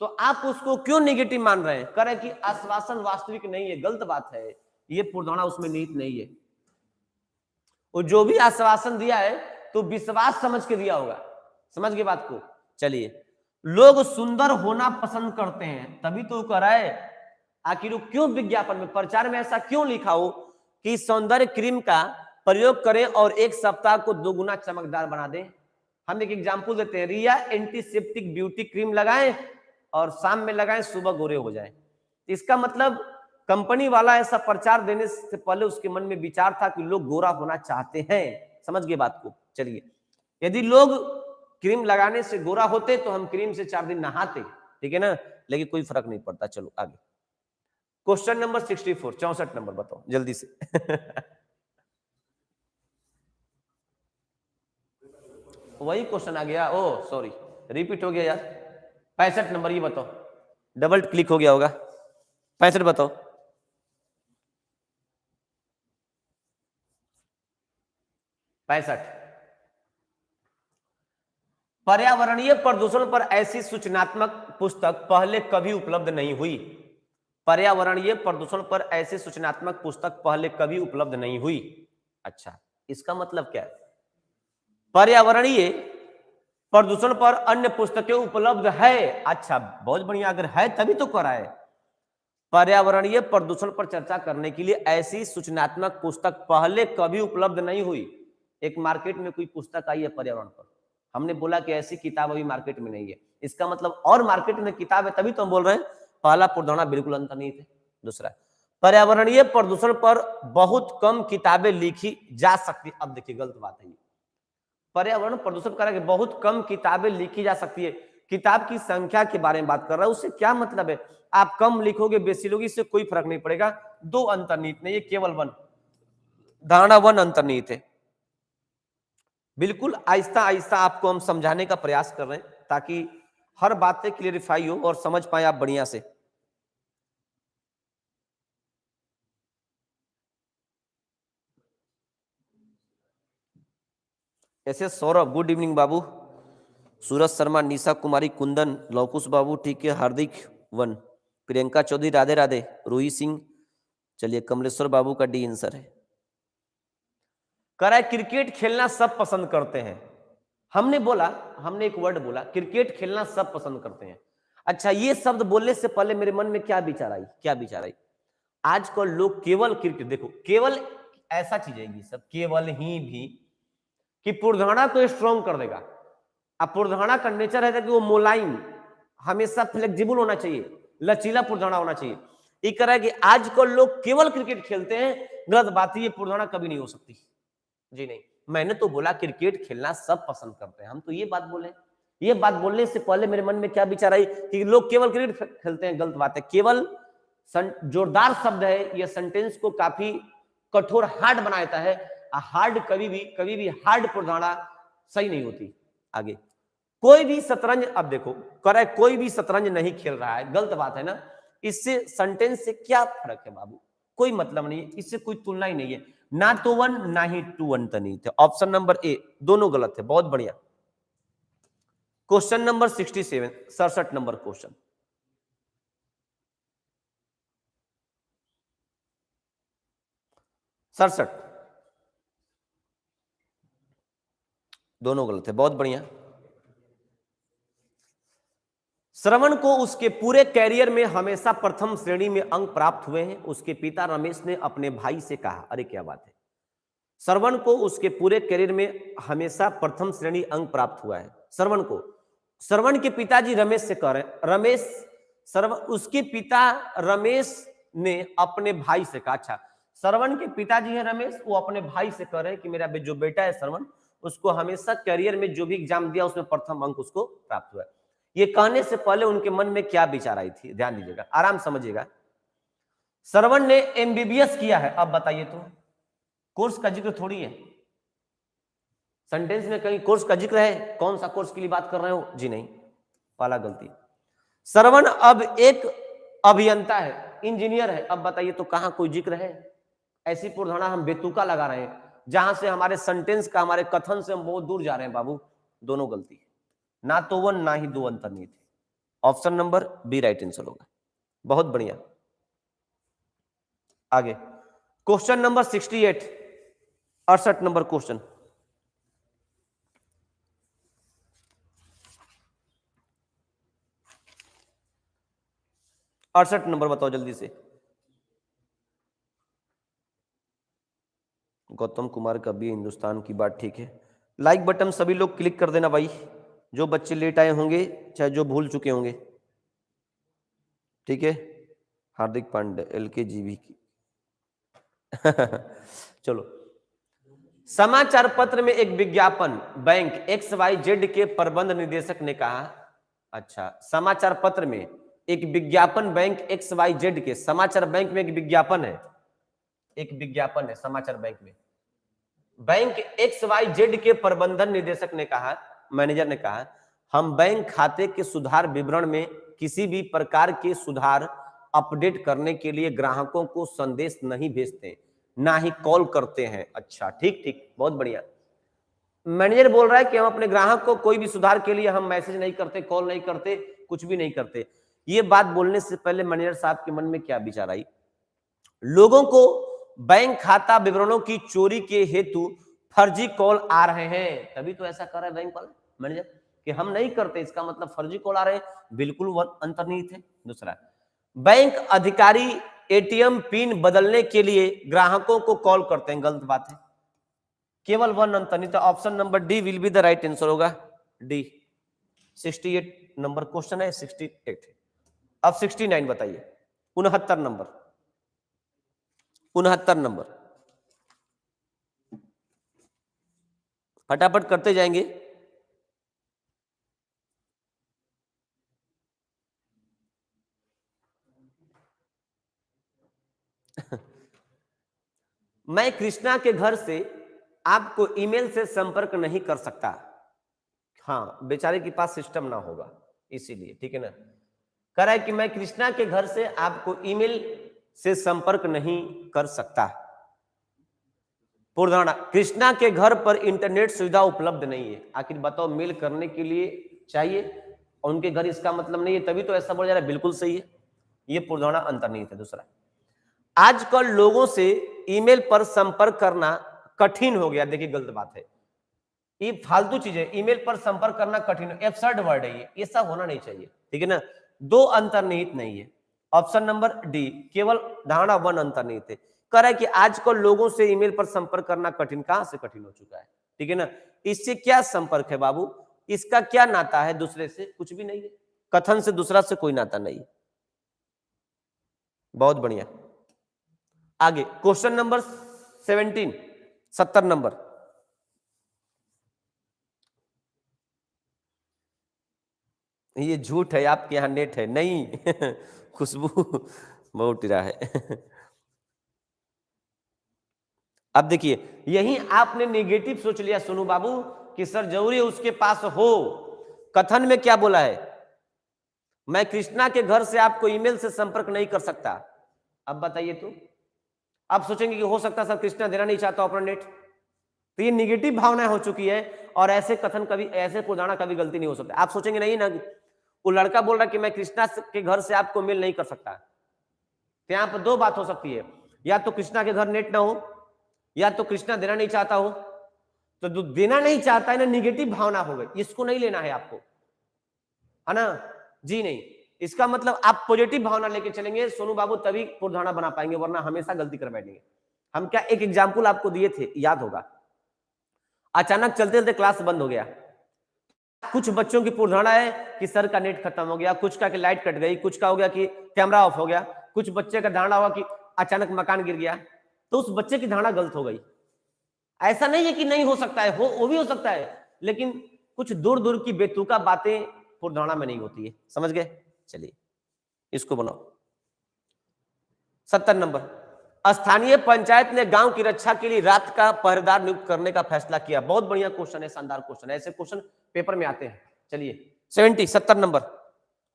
तो आप उसको क्यों नेगेटिव मान रहे हैं? करे कि आश्वासन वास्तविक नहीं है, गलत बात है, ये पूर्वधारणा उसमें निहित नहीं है। वो जो भी आश्वासन दिया है तो विश्वास समझ के दिया होगा। समझ गए बात को। चलिए, लोग सुंदर होना पसंद करते हैं, तभी तो कह रहा है। आखिर वो क्यों विज्ञापन में, प्रचार में ऐसा क्यों लिखा हो कि सौंदर्य क्रीम का प्रयोग करें और एक सप्ताह को 2 गुना चमकदार बना दें? हम एक एग्जांपल देते हैं, रिया एंटीसेप्टिक ब्यूटी क्रीम लगाएं और शाम में लगाएं, सुबह गोरे हो जाएं। इसका मतलब कंपनी वाला ऐसा प्रचार देने से पहले उसके मन में विचार था कि लोग गोरा होना चाहते हैं। समझ गए बात को। चलिए, यदि लोग क्रीम लगाने से गोरा होते तो हम क्रीम से 4 दिन नहाते। ठीक है ना, लेकिन कोई फर्क नहीं पड़ता। चलो आगे, क्वेश्चन नंबर 64, 64 नंबर बताओ जल्दी से। वही क्वेश्चन आ गया, ओ सॉरी, रिपीट हो गया यार। 65 नंबर, ये बताओ, डबल क्लिक हो गया होगा। 65 बताओ। 65, पर्यावरणीय प्रदूषण पर ऐसी सूचनात्मक पुस्तक पहले कभी उपलब्ध नहीं हुई। पर्यावरणीय प्रदूषण पर ऐसी सूचनात्मक पुस्तक पहले कभी उपलब्ध नहीं हुई। अच्छा, इसका मतलब क्या है? पर्यावरणीय प्रदूषण पर अन्य पुस्तकें उपलब्ध है। अच्छा, बहुत बढ़िया, अगर है तभी तो करा है। पर्यावरणीय प्रदूषण पर चर्चा करने के लिए ऐसी सूचनात्मक पुस्तक पहले कभी उपलब्ध नहीं हुई। एक मार्केट में कोई पुस्तक आई है पर्यावरण पर, हमने बोला कि ऐसी किताब अभी मार्केट में नहीं है, इसका मतलब और मार्केट में किताब है तभी तो हम बोल रहे हैं। पहला पुराना बिल्कुल अंतर्निहित है। दूसरा, पर्यावरणीय प्रदूषण पर बहुत कम किताबें लिखी जा सकती। अब देखिए गलत बात है, पर्यावरण प्रदूषण करेंगे बहुत कम किताबें लिखी जा सकती है। किताब की संख्या के बारे में बात कर रहा है, उससे क्या मतलब है? आप कम लिखोगे बेसी लोगे, इससे कोई फर्क नहीं पड़ेगा। दो अंतर्निहित नहीं, ये केवल वन, धारणा वन अंतर्निहित है। बिल्कुल आहिस्ता आहिस्ता आपको हम समझाने का प्रयास कर रहे हैं ताकि हर बातें क्लियरिफाई हो और समझ पाए आप बढ़िया से। ऐसे सौरभ, गुड इवनिंग बाबू। सूरज शर्मा, निशा कुमारी, कुंदन, लौकुश बाबू, ठीक है, हार्दिक वन, प्रियंका चौधरी, राधे राधे, रूही सिंह, चलिए, कमलेश्वर बाबू का डी आंसर है। कह रहा है क्रिकेट खेलना सब पसंद करते हैं। हमने एक वर्ड बोला, क्रिकेट खेलना सब पसंद करते हैं। अच्छा, ये शब्द बोलने से पहले मेरे मन में क्या विचार आई? आजकल लोग केवल क्रिकेट, देखो केवल ऐसा चीज है सब केवल ही भी कि पुरधाना को स्ट्रॉन्ग कर देगा। अब पुरधाना का नेचर है कि वो मुलायम, हमेशा फ्लेक्सिबल होना चाहिए, लचीला पुरधाना होना चाहिए। ये कह रहा है कि आजकल लोग केवल क्रिकेट खेलते हैं, गलत बात है, ये पुरधाना कभी नहीं हो सकती जी। नहीं, मैंने तो बोला क्रिकेट खेलना सब पसंद करते हैं, हम तो ये बात बोले। ये बात बोलने से पहले मेरे मन में क्या विचार आई कि लोग केवल क्रिकेट खेलते हैं, गलत बात है। केवल जोरदार शब्द है, यह सेंटेंस को काफी कठोर हार्ड बना देता है। हार्ड कभी भी हार्ड पुरधाना सही नहीं होती। आगे, कोई भी शतरंज, अब देखो कर है कोई भी शतरंज नहीं खेल रहा है, गलत बात है ना। इससे सेंटेंस से क्या फर्क है बाबू? कोई मतलब नहीं है, इससे कोई तुलना ही नहीं है। ना तो वन ना ही टू अंतर्निहित है। ऑप्शन नंबर ए, दोनों गलत है। बहुत बढ़िया। Question number 67, 67 number question. सड़सठ, दोनों गलत है। बहुत बढ़िया। श्रवण को उसके पूरे कैरियर में हमेशा प्रथम श्रेणी में अंक प्राप्त हुए हैं। उसके पिता रमेश ने अपने भाई से कहा, अरे क्या बात है, श्रवण को उसके पूरे करियर में हमेशा प्रथम श्रेणी अंक प्राप्त हुआ है। श्रवण को, श्रवण के पिताजी रमेश से कह रहे हैं, रमेश श्रवण, उसके पिता रमेश ने अपने भाई से कहा। अच्छा, श्रवण के पिताजी है रमेश, वो अपने भाई से कह रहे हैं कि मेरा जो बेटा है श्रवण, उसको हमेशा करियर में जो भी एग्जाम दिया उसमें प्रथम अंक उसको प्राप्त हुआ है। ये कहने से पहले उनके मन में क्या विचार आई थी, ध्यान दीजिएगा, आराम समझिएगा। श्रवण ने एमबीबीएस किया है। अब बताइए तो कोर्स का जिक्र थोड़ी है, सेंटेंस में कहीं कोर्स का जिक्र है? कौन सा कोर्स के लिए बात कर रहे हो जी? नहीं, पहला गलती। श्रवण अब एक अभियंता है, इंजीनियर है। अब बताइए तो कहां कोई जिक्र है? ऐसी पुरधाना हम बेतुका लगा रहे हैं जहां से हमारे सेंटेंस का, हमारे कथन से हम बहुत दूर जा रहे हैं बाबू। दोनों गलती है, ना तो वन ना ही दो अंतर्निहित है। Option number B right answer होगा। बहुत बढ़िया। आगे, क्वेश्चन नंबर 68, 68 नंबर क्वेश्चन। अड़सठ नंबर बताओ जल्दी से। गौतम कुमार का भी हिंदुस्तान की बात ठीक है। लाइक बटन सभी लोग क्लिक कर देना भाई, जो बच्चे लेट आए होंगे चाहे जो भूल चुके होंगे, ठीक है। हार्दिक पांडे, LKGB की चलो, समाचार पत्र में एक विज्ञापन बैंक XYZ के प्रबंध निदेशक ने कहा। अच्छा, समाचार पत्र में एक विज्ञापन बैंक XYZ के, समाचार बैंक में एक विज्ञापन है, एक विज्ञापन है समाचार बैंक में। बैंक XYZ के प्रबंधन निदेशक ने कहा, मैनेजर ने कहा, हम बैंक खाते के सुधार विवरण में किसी भी प्रकार के सुधार अपडेट करने के लिए ग्राहकों को संदेश नहीं भेजते, ना ही कॉल करते हैं। अच्छा, ठीक ठीक, बहुत बढ़िया। मैनेजर बोल रहा है कि हम अपने ग्राहक को कोई भी सुधार के लिए हम मैसेज नहीं करते, कॉल नहीं करते, कुछ भी नहीं करते। ये बात बोलने से पहले मैनेजर साहब के मन में क्या विचार आई? लोगों को बैंक खाता विवरणों की चोरी के हेतु फर्जी कॉल आ रहे हैं, तभी तो ऐसा कर रहा है बैंक वाला मैनेजर कि हम नहीं करते, इसका मतलब फर्जी कॉल आ रहे हैं। बिल्कुल वह अंतर्निहित है। दूसरा, बैंक अधिकारी एटीएम पिन बदलने के लिए ग्राहकों को कॉल करते हैं, गलत बात है। केवल वन अंतर्निहित, option number D will be the right answer होगा, डी। 68 नंबर क्वेश्चन है, 68 है। अब 69 बताइए, 69 नंबर, 69 नंबर फटाफट करते जाएंगे। मैं कृष्णा के घर से आपको ईमेल से संपर्क नहीं कर सकता। हाँ, बेचारे के पास सिस्टम ना होगा इसीलिए, ठीक है ना। कह रहा है कि मैं कृष्णा के घर से आपको ईमेल से संपर्क नहीं कर सकता। पुरधाना, कृष्णा के घर पर इंटरनेट सुविधा उपलब्ध नहीं है। आखिर बताओ, मेल करने के लिए चाहिए और उनके घर इसका मतलब नहीं है, तभी तो ऐसा बोला जा रहा है। बिल्कुल सही है, ये पुरधाना अंतर्निहित है। दूसरा, आजकल लोगों से ईमेल पर संपर्क करना कठिन हो गया। देखिए गलत बात है, ये फालतू चीज है। ईमेल पर संपर्क करना कठिन, एब्सर्ड वर्ड है ये सब होना नहीं चाहिए, ठीक है ना। दो अंतर्निहित नहीं है, ऑप्शन नंबर डी केवल धारणा वन अंतर्निहित है। कह रहा है कि आजकल लोगों से ईमेल पर संपर्क करना कठिन, कहां से कठिन हो चुका है, ठीक है ना। इससे क्या संपर्क है बाबू, इसका क्या नाता है दूसरे से? कुछ भी नहीं है, कथन से दूसरा से कोई नाता नहीं। बहुत बढ़िया। आगे क्वेश्चन नंबर 17, 70 नंबर। ये झूठ है, आपके यहाँ नेट है नहीं। खुशबू बहुत टिरा है। अब देखिए, यही आपने नेगेटिव सोच लिया सोनू बाबू कि सर जरूरी है उसके पास हो। कथन में क्या बोला है? मैं कृष्णा के घर से आपको ईमेल से संपर्क नहीं कर सकता। अब बताइए तो, आप सोचेंगे कि हो सकता सर कृष्णा देना नहीं चाहता अपना नेट, तो ये निगेटिव भावना हो चुकी है। और ऐसे कथन कभी, ऐसे पुराना कभी गलती नहीं हो सकता। आप सोचेंगे नहीं ना, वो लड़का बोल रहा है कि मैं कृष्णा के घर से आपको मेल नहीं कर सकता, तो यहां पर दो बात हो सकती है, या तो कृष्णा के घर नेट ना हो, या तो कृष्णा देना नहीं चाहता हो। तो जो देना नहीं चाहता है ना, निगेटिव भावना हो गई, इसको नहीं लेना है आपको, है ना जी। नहीं, इसका मतलब आप पॉजिटिव भावना लेके चलेंगे सोनू बाबू, तभी पुरधाना बना पाएंगे, वरना हमेशा गलती कर बैठेंगे। हम क्या एक एग्जाम्पल आपको दिए थे, याद होगा। अचानक चलते चलते क्लास बंद हो गया, कुछ बच्चों की पुरधाना है कि सर का नेट खत्म हो गया, कुछ का कि लाइट कट गई, कुछ का हो गया कि कैमरा ऑफ हो गया, कुछ बच्चे का धारणा हुआ कि अचानक मकान गिर गया। तो उस बच्चे की धारणा गलत हो गई। ऐसा नहीं है कि नहीं हो सकता है, वो भी हो सकता है, लेकिन कुछ दूर दूर की बेतुका बातें पुरधारणा में नहीं होती है, समझ गए। चलिए इसको बनाओ। 70 नंबर, स्थानीय पंचायत ने गांव की रक्षा के लिए रात का पहरेदार नियुक्त करने का फैसला किया। बहुत बढ़िया क्वेश्चन है, शानदार क्वेश्चन है, ऐसे क्वेश्चन पेपर में आते हैं। चलिए 70 नंबर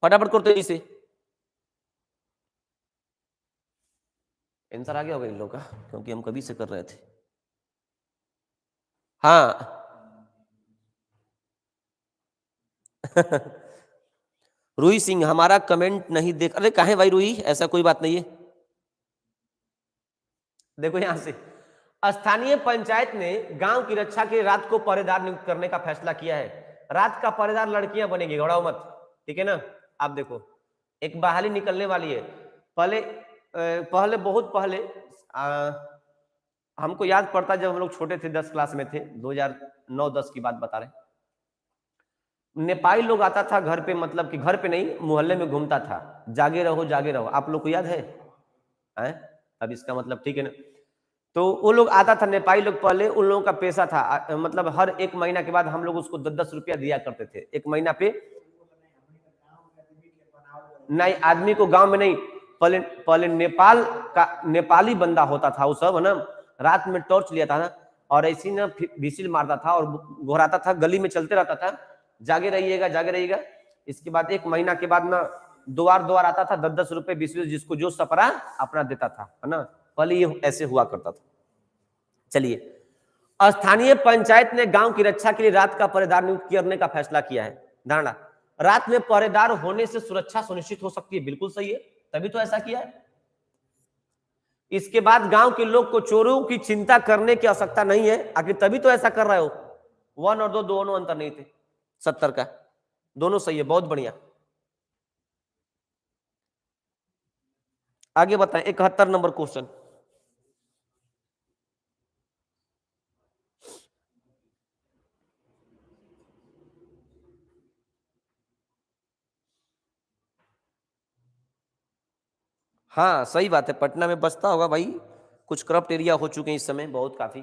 फटाफट करते इसे, आंसर आ गया होगा इन लोगों का, क्योंकि हम कभी से कर रहे थे। हाँ। रूही सिंह हमारा कमेंट नहीं देख, अरे कहाँ है भाई रूही, ऐसा कोई बात नहीं है। देखो यहां से, स्थानीय पंचायत ने गांव की रक्षा के लिए रात को पहरेदार नियुक्त करने का फैसला किया है। रात का पहरेदार लड़कियां बनेगी, घबराओ मत, ठीक है ना। आप देखो, एक बहाली निकलने वाली है। पहले बहुत पहले हमको याद पड़ता जब हम लोग छोटे थे, 10 क्लास में थे, 2009-10 की बात बता रहे। नेपाली लोग आता था घर पे, मतलब कि घर पे नहीं, मोहल्ले में घूमता था, जागे रहो जागे रहो, आप लोग को याद है? अब इसका मतलब, ठीक है ना। तो वो लोग आता था, नेपाली लोग, पहले उन लोगों का पैसा था, मतलब हर 1 महीना के बाद हम लोग उसको 10-10 रुपया दिया करते थे, 1 महीना पे। नहीं, आदमी को गांव में नहीं, पहले पहले नेपाल का नेपाली बंदा होता था वो सब, है ना। रात में टॉर्च लिया था ना, और ऐसी ना विसिल मारता था और घोराता था, गली में चलते रहता था, जागे रहिएगा जागे रहिएगा। इसके बाद 1 महीना के बाद ना द्वार द्वार आता था, 10-10 रुपए 20, जिसको जो सपरा अपना देता था, है ना। पहले ये ऐसे हुआ करता था। चलिए स्थानीय पंचायत ने गांव की रक्षा के लिए रात का पहरेदार नियुक्त करने का फैसला किया है। धारणा, रात में पहरेदार होने से सुरक्षा सुनिश्चित हो सकती है। बिल्कुल सही है, तभी तो ऐसा किया है। इसके बाद गांव के लोग को चोरों की चिंता करने की आवश्यकता नहीं है। आखिर तभी तो ऐसा कर रहे हो। 1 और 2 दोनों अंतर नहीं थे 70 का, दोनों सही है, बहुत बढ़िया। आगे बताएं 71 नंबर क्वेश्चन। हाँ सही बात है, पटना में बसता होगा भाई, कुछ करप्ट एरिया हो चुके हैं इस समय, बहुत काफी।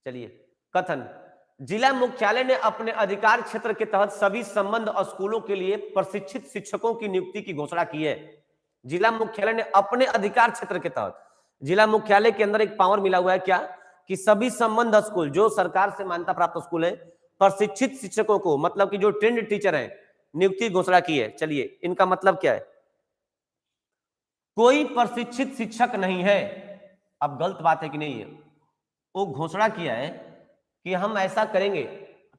चलिए, कथन, जिला मुख्यालय ने अपने अधिकार क्षेत्र के तहत सभी संबंध स्कूलों के लिए प्रशिक्षित शिक्षकों की नियुक्ति की घोषणा की है। जिला मुख्यालय ने अपने अधिकार क्षेत्र के तहत, जिला मुख्यालय के अंदर एक पावर मिला हुआ है क्या, कि सभी संबंध स्कूल, जो सरकार से मान्यता प्राप्त स्कूल है, प्रशिक्षित शिक्षकों को, मतलब कि जो ट्रेंड टीचर है, नियुक्ति घोषणा की है। चलिए, इनका मतलब क्या है, कोई प्रशिक्षित शिक्षक नहीं है। अब गलत बात है कि नहीं है, वो घोषणा किया है कि हम ऐसा करेंगे,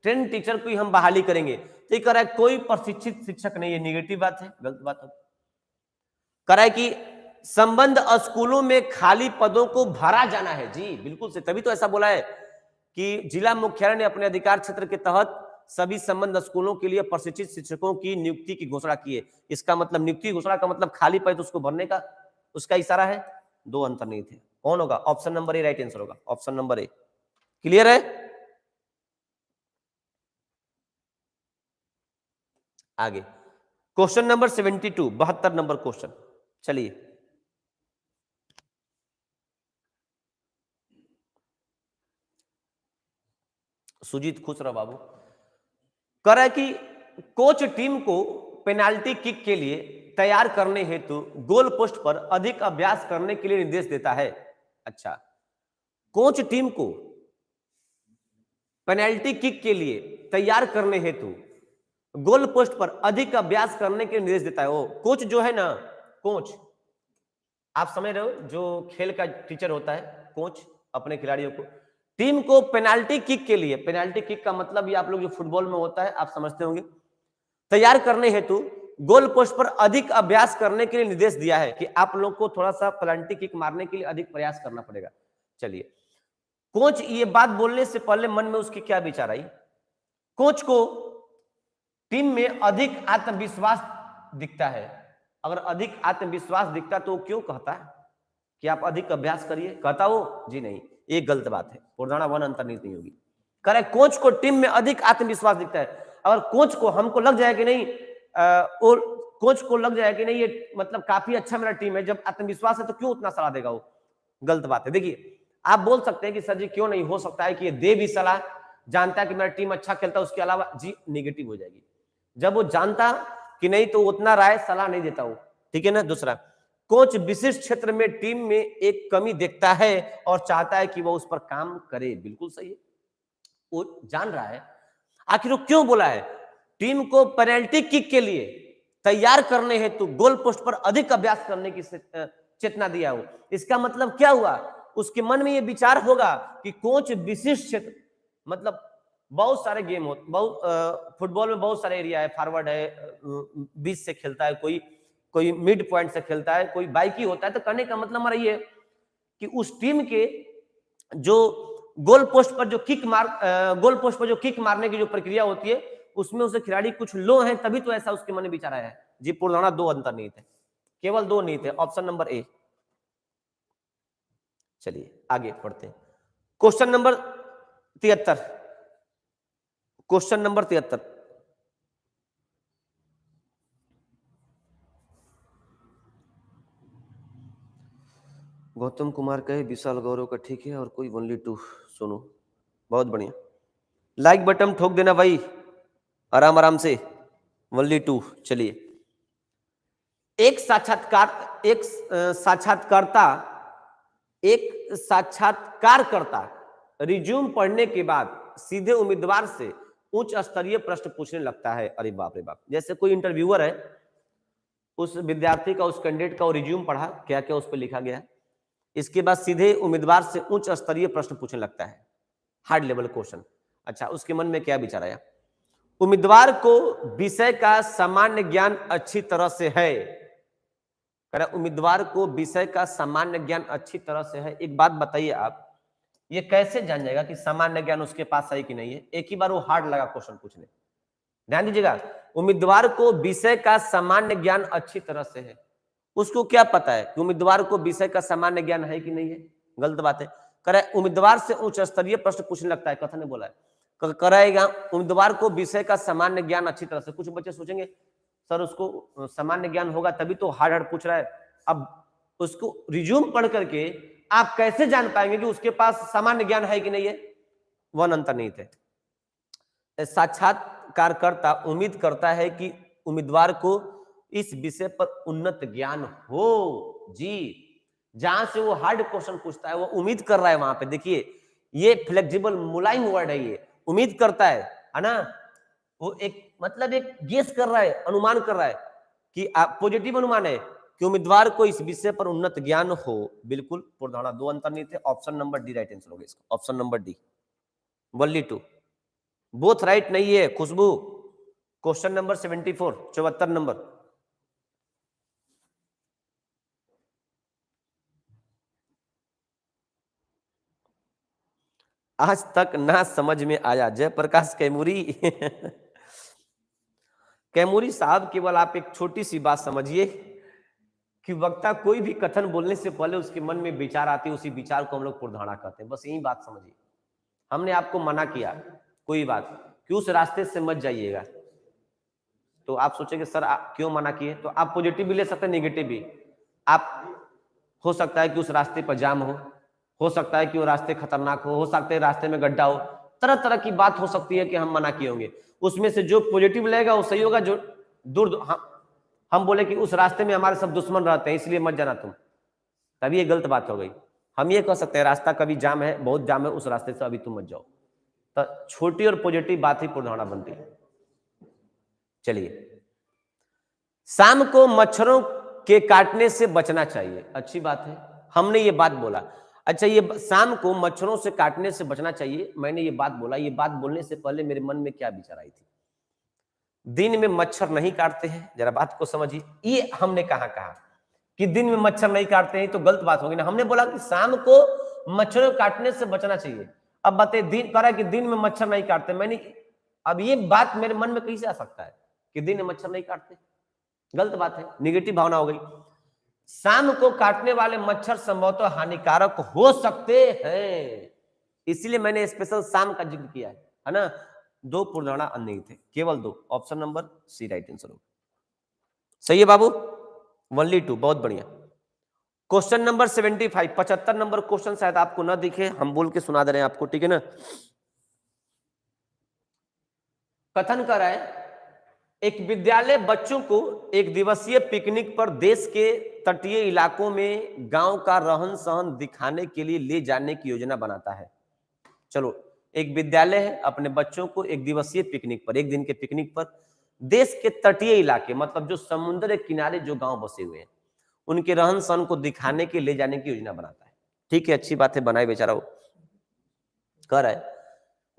ट्रेंड टीचर की हम बहाली करेंगे, तो ये कह रहा है कोई प्रशिक्षित शिक्षक नहीं है। नेगेटिव बात है, गलत बात है। कह रहा है कि संबंध स्कूलों में खाली पदों को भरा जाना है। जी बिल्कुल से, तभी तो ऐसा बोला है कि जिला मुख्यालय ने अपने अधिकार क्षेत्र के तहत सभी संबंध स्कूलों के लिए प्रशिक्षित शिक्षकों की नियुक्ति की घोषणा की है। इसका मतलब नियुक्ति घोषणा का मतलब खाली पद उसको भरने का, उसका इशारा है। दो अंतर नहीं थे। कौन होगा? Option number A right answer होगा, ऑप्शन नंबर ए। क्लियर है? आगे क्वेश्चन नंबर 72, 72 नंबर क्वेश्चन। चलिए, सुजीत खुश रहो बाबू। कह रहा है कि कोच टीम को पेनाल्टी किक के लिए तैयार करने हेतु गोल पोस्ट पर अधिक अभ्यास करने के लिए निर्देश देता है। अच्छा, कोच टीम को पेनाल्टी किक के लिए तैयार करने हेतु गोल पोस्ट पर अधिक अभ्यास करने के निर्देश देता है। वो कोच जो है ना, कोच, आप समझ रहे हो, जो खेल का टीचर होता है, कोच अपने खिलाड़ियों को, टीम को पेनाल्टी किक के लिए, पेनाल्टी किक का मतलब ये आप लोग जो फुटबॉल में होता है आप समझते होंगे, तैयार करने हेतु गोल पोस्ट पर अधिक अभ्यास करने के लिए निर्देश दिया है कि आप लोग को थोड़ा सा पेनाल्टी किक मारने के लिए अधिक प्रयास करना पड़ेगा। चलिए, कोच ये बात बोलने से पहले मन में उसकी क्या विचार आई? कोच को टीम में अधिक आत्मविश्वास दिखता है। अगर अधिक आत्मविश्वास दिखता तो क्यों कहता है कि आप अधिक अभ्यास करिए? कहता वो? जी नहीं, ये गलत बात है। पुराना वन अंतर्नीति होगी। करे कोच को टीम में अधिक आत्मविश्वास दिखता है। अगर कोच को, हमको लग जाए कि नहीं, और कोच को लग जाए कि नहीं ये मतलब काफी अच्छा मेरा टीम है, जब आत्मविश्वास है तो क्यों उतना सलाह देगा वो? गलत बात है। देखिए, आप बोल सकते हैं कि सर जी क्यों नहीं, हो सकता है कि ये दे भी सलाह, जानता है कि मेरा टीम अच्छा खेलता है, उसके अलावा जी नेगेटिव हो जाएगी। जब वो जानता कि नहीं तो उतना राय सलाह नहीं देता वो, ठीक है ना। दूसरा, कोच विशिष्ट क्षेत्र में टीम में एक कमी देखता है और चाहता है कि वो उस पर काम करे। बिल्कुल सही है, वो जान रहा है। आखिर वो क्यों बोला है? टीम को पेनल्टी किक के लिए तैयार करने हेतु गोल पोस्ट पर अधिक अभ्यास करने की चेतना दिया हो। इसका मतलब क्या हुआ? उसके मन में ये विचार होगा कि कोच विशिष्ट क्षेत्र, मतलब बहुत सारे गेम हो, बहुत फुटबॉल में बहुत सारे एरिया है, फॉरवर्ड है, बीच से खेलता है, कोई कोई मिड पॉइंट से खेलता है, कोई बाइकी होता है। तो करने का मतलब हमारा ये कि उस टीम के जो गोल पोस्ट पर जो किक गोल पोस्ट पर जो किक मारने की जो प्रक्रिया होती है, उसमें उसे खिलाड़ी कुछ लो है, तभी तो ऐसा उसके मन में विचार आया है। जी पुराना दो अंतर नहीं थे, केवल दो नहीं थे, ऑप्शन नंबर ए। चलिए आगे पढ़ते हैं। Question number 73, question number 73। Gautam Kumar कहे विशाल गौरव का ठीक है और कोई ओनली टू सुनो। बहुत बढ़िया, लाइक बटन ठोक देना भाई, आराम आराम से। Only two. चलिए, एक साक्षात्कारकर्ता रिज्यूम पढ़ने के बाद सीधे उम्मीदवार से उच्च स्तरीय प्रश्न पूछने लगता है। अरे बाप रे बाप, जैसे कोई इंटरव्यूअर है, उस विद्यार्थी का, उस कैंडिडेट का रिज्यूम पढ़ा, क्या क्या उस पर लिखा गया है, इसके बाद सीधे उम्मीदवार से उच्च स्तरीय प्रश्न पूछने लगता है। Hard level question. अच्छा, उसके मन में क्या विचार आया? उम्मीदवार को विषय का सामान्य ज्ञान अच्छी तरह से है। कह रहा उम्मीदवार को विषय का सामान्य ज्ञान अच्छी तरह से है। एक बात बताइए, आप ये कैसे जान जाएगा कि सामान्य ज्ञान उसके पास है कि नहीं है? एक ही बार वो हार्ड लगा क्वेश्चन पूछने। ध्यान दीजिएगा, उम्मीदवार को विषय का सामान्य ज्ञान अच्छी तरह से है। उसको क्या पता है कि उम्मीदवार को विषय का सामान्य ज्ञान है कि नहीं है? गलत बात है। करे उम्मीदवार से उच्च स्तरीय प्रश्न पूछने लगता है, कथन ने बोला है, करेगा उम्मीदवार को विषय का सामान्य ज्ञान अच्छी तरह से। कुछ बच्चे सोचेंगे सर उसको सामान्य ज्ञान होगा तभी तो हार्ड हार्ड पूछ रहा है। अब उसको रिज्यूम पढ़ करके आप कैसे जान पाएंगे कि उसके पास सामान्य ज्ञान है कि नहीं है? वन अंतर्निहित है। साक्षात्कारकर्ता उम्मीद करता है कि उम्मीदवार को इस विषय पर उन्नत ज्ञान हो। जी, जहां से वो हार्ड क्वेश्चन पूछता है वो उम्मीद कर रहा है वहां पे। देखिए ये फ्लेक्सिबल मुलायम वर्ड है, ये उम्मीद करता है ना। वो एक मतलब एक गेस कर रहा है, अनुमान कर रहा है कि पॉजिटिव अनुमान है कि उम्मीदवार को इस विषय पर उन्नत ज्ञान हो। बिल्कुल पूर्वधारणा, दो अंतर्निहित है। Option number D right answer होगा इसका। Option number D, only two, both right नहीं है। Khushboo, question number 74, 74 number. आज तक ना समझ में आया, जयप्रकाश कैमूरी। कैमूरी साहब, केवल आप एक छोटी सी बात समझिए कि वक्ता कोई भी कथन बोलने से पहले उसके मन में विचार आती है, उसी विचार को हम लोग पूर्वधारणा कहते हैं। बस यही बात समझिए। हमने आपको मना किया कोई बात कि उस रास्ते से मत जाइएगा, तो आप सोचेंगे सर आप क्यों मना किए? तो आप पॉजिटिव भी ले सकते हैं, निगेटिव भी। आप हो सकता है कि उस रास्ते पर जाम हो सकता है कि वो रास्ते खतरनाक हो सकता है रास्ते में गड्ढा हो, तरह तरह की बात हो सकती है कि हम मना किए होंगे। उसमें से जो पॉजिटिव लगेगा वो सही होगा, जो दूर हम बोले कि उस रास्ते में हमारे सब दुश्मन रहते हैं इसलिए मत जाना तुम, तभी ये गलत बात हो गई। हम ये कह सकते हैं रास्ता कभी जाम है, बहुत जाम है, उस रास्ते से अभी तुम मत जाओ। तो छोटी और पॉजिटिव बात ही पूर्वधारणा बनती है। चलिए, शाम को मच्छरों के काटने से बचना चाहिए। अच्छी बात है, हमने ये बात बोला। अच्छा, ये शाम को मच्छरों से काटने से बचना चाहिए, मैंने ये बात बोला। ये बात बोलने से पहले मेरे मन में क्या विचार आई थी? दिन में मच्छर नहीं काटते हैं, जरा बात को समझिए। ये हमने कहा कि दिन में मच्छर नहीं काटते हैं, तो गलत बात होगी ना। हमने बोला कि शाम को मच्छरों काटने से बचना चाहिए। अब बताइए, दिन कह रहा है कि दिन में मच्छर नहीं काटते। मैंने अब ये बात मेरे मन में कैसे आ सकता है कि दिन में मच्छर नहीं काटते? गलत बात है, निगेटिव भावना हो गई। शाम को काटने वाले मच्छर संभवतः हानिकारक हो सकते हैं, इसलिए मैंने स्पेशल शाम का जिक्र किया है ना। दो पूर्वधारणा अन्य थे, केवल दो। Option number C right answer होगा। सही है बाबू, वनली टू, बहुत बढ़िया। क्वेश्चन नंबर 75, 75 नंबर क्वेश्चन शायद आपको ना दिखे, हम बोल के सुना दे रहे हैं आपको, ठीक है ना। कथन कर रहा है, एक विद्यालय बच्चों को एक दिवसीय पिकनिक पर देश के तटीय इलाकों में गांव का रहन सहन दिखाने के लिए ले जाने की योजना बनाता है। चलो, एक विद्यालय है, अपने बच्चों को एक दिवसीय पिकनिक पर, एक दिन के पिकनिक पर देश के तटीय इलाके, मतलब जो समुद्र के किनारे जो गांव बसे हुए हैं, उनके रहन सहन को दिखाने के ले जाने की योजना बनाता है। ठीक है, अच्छी बात है, बनाए बेचारा वो। कर है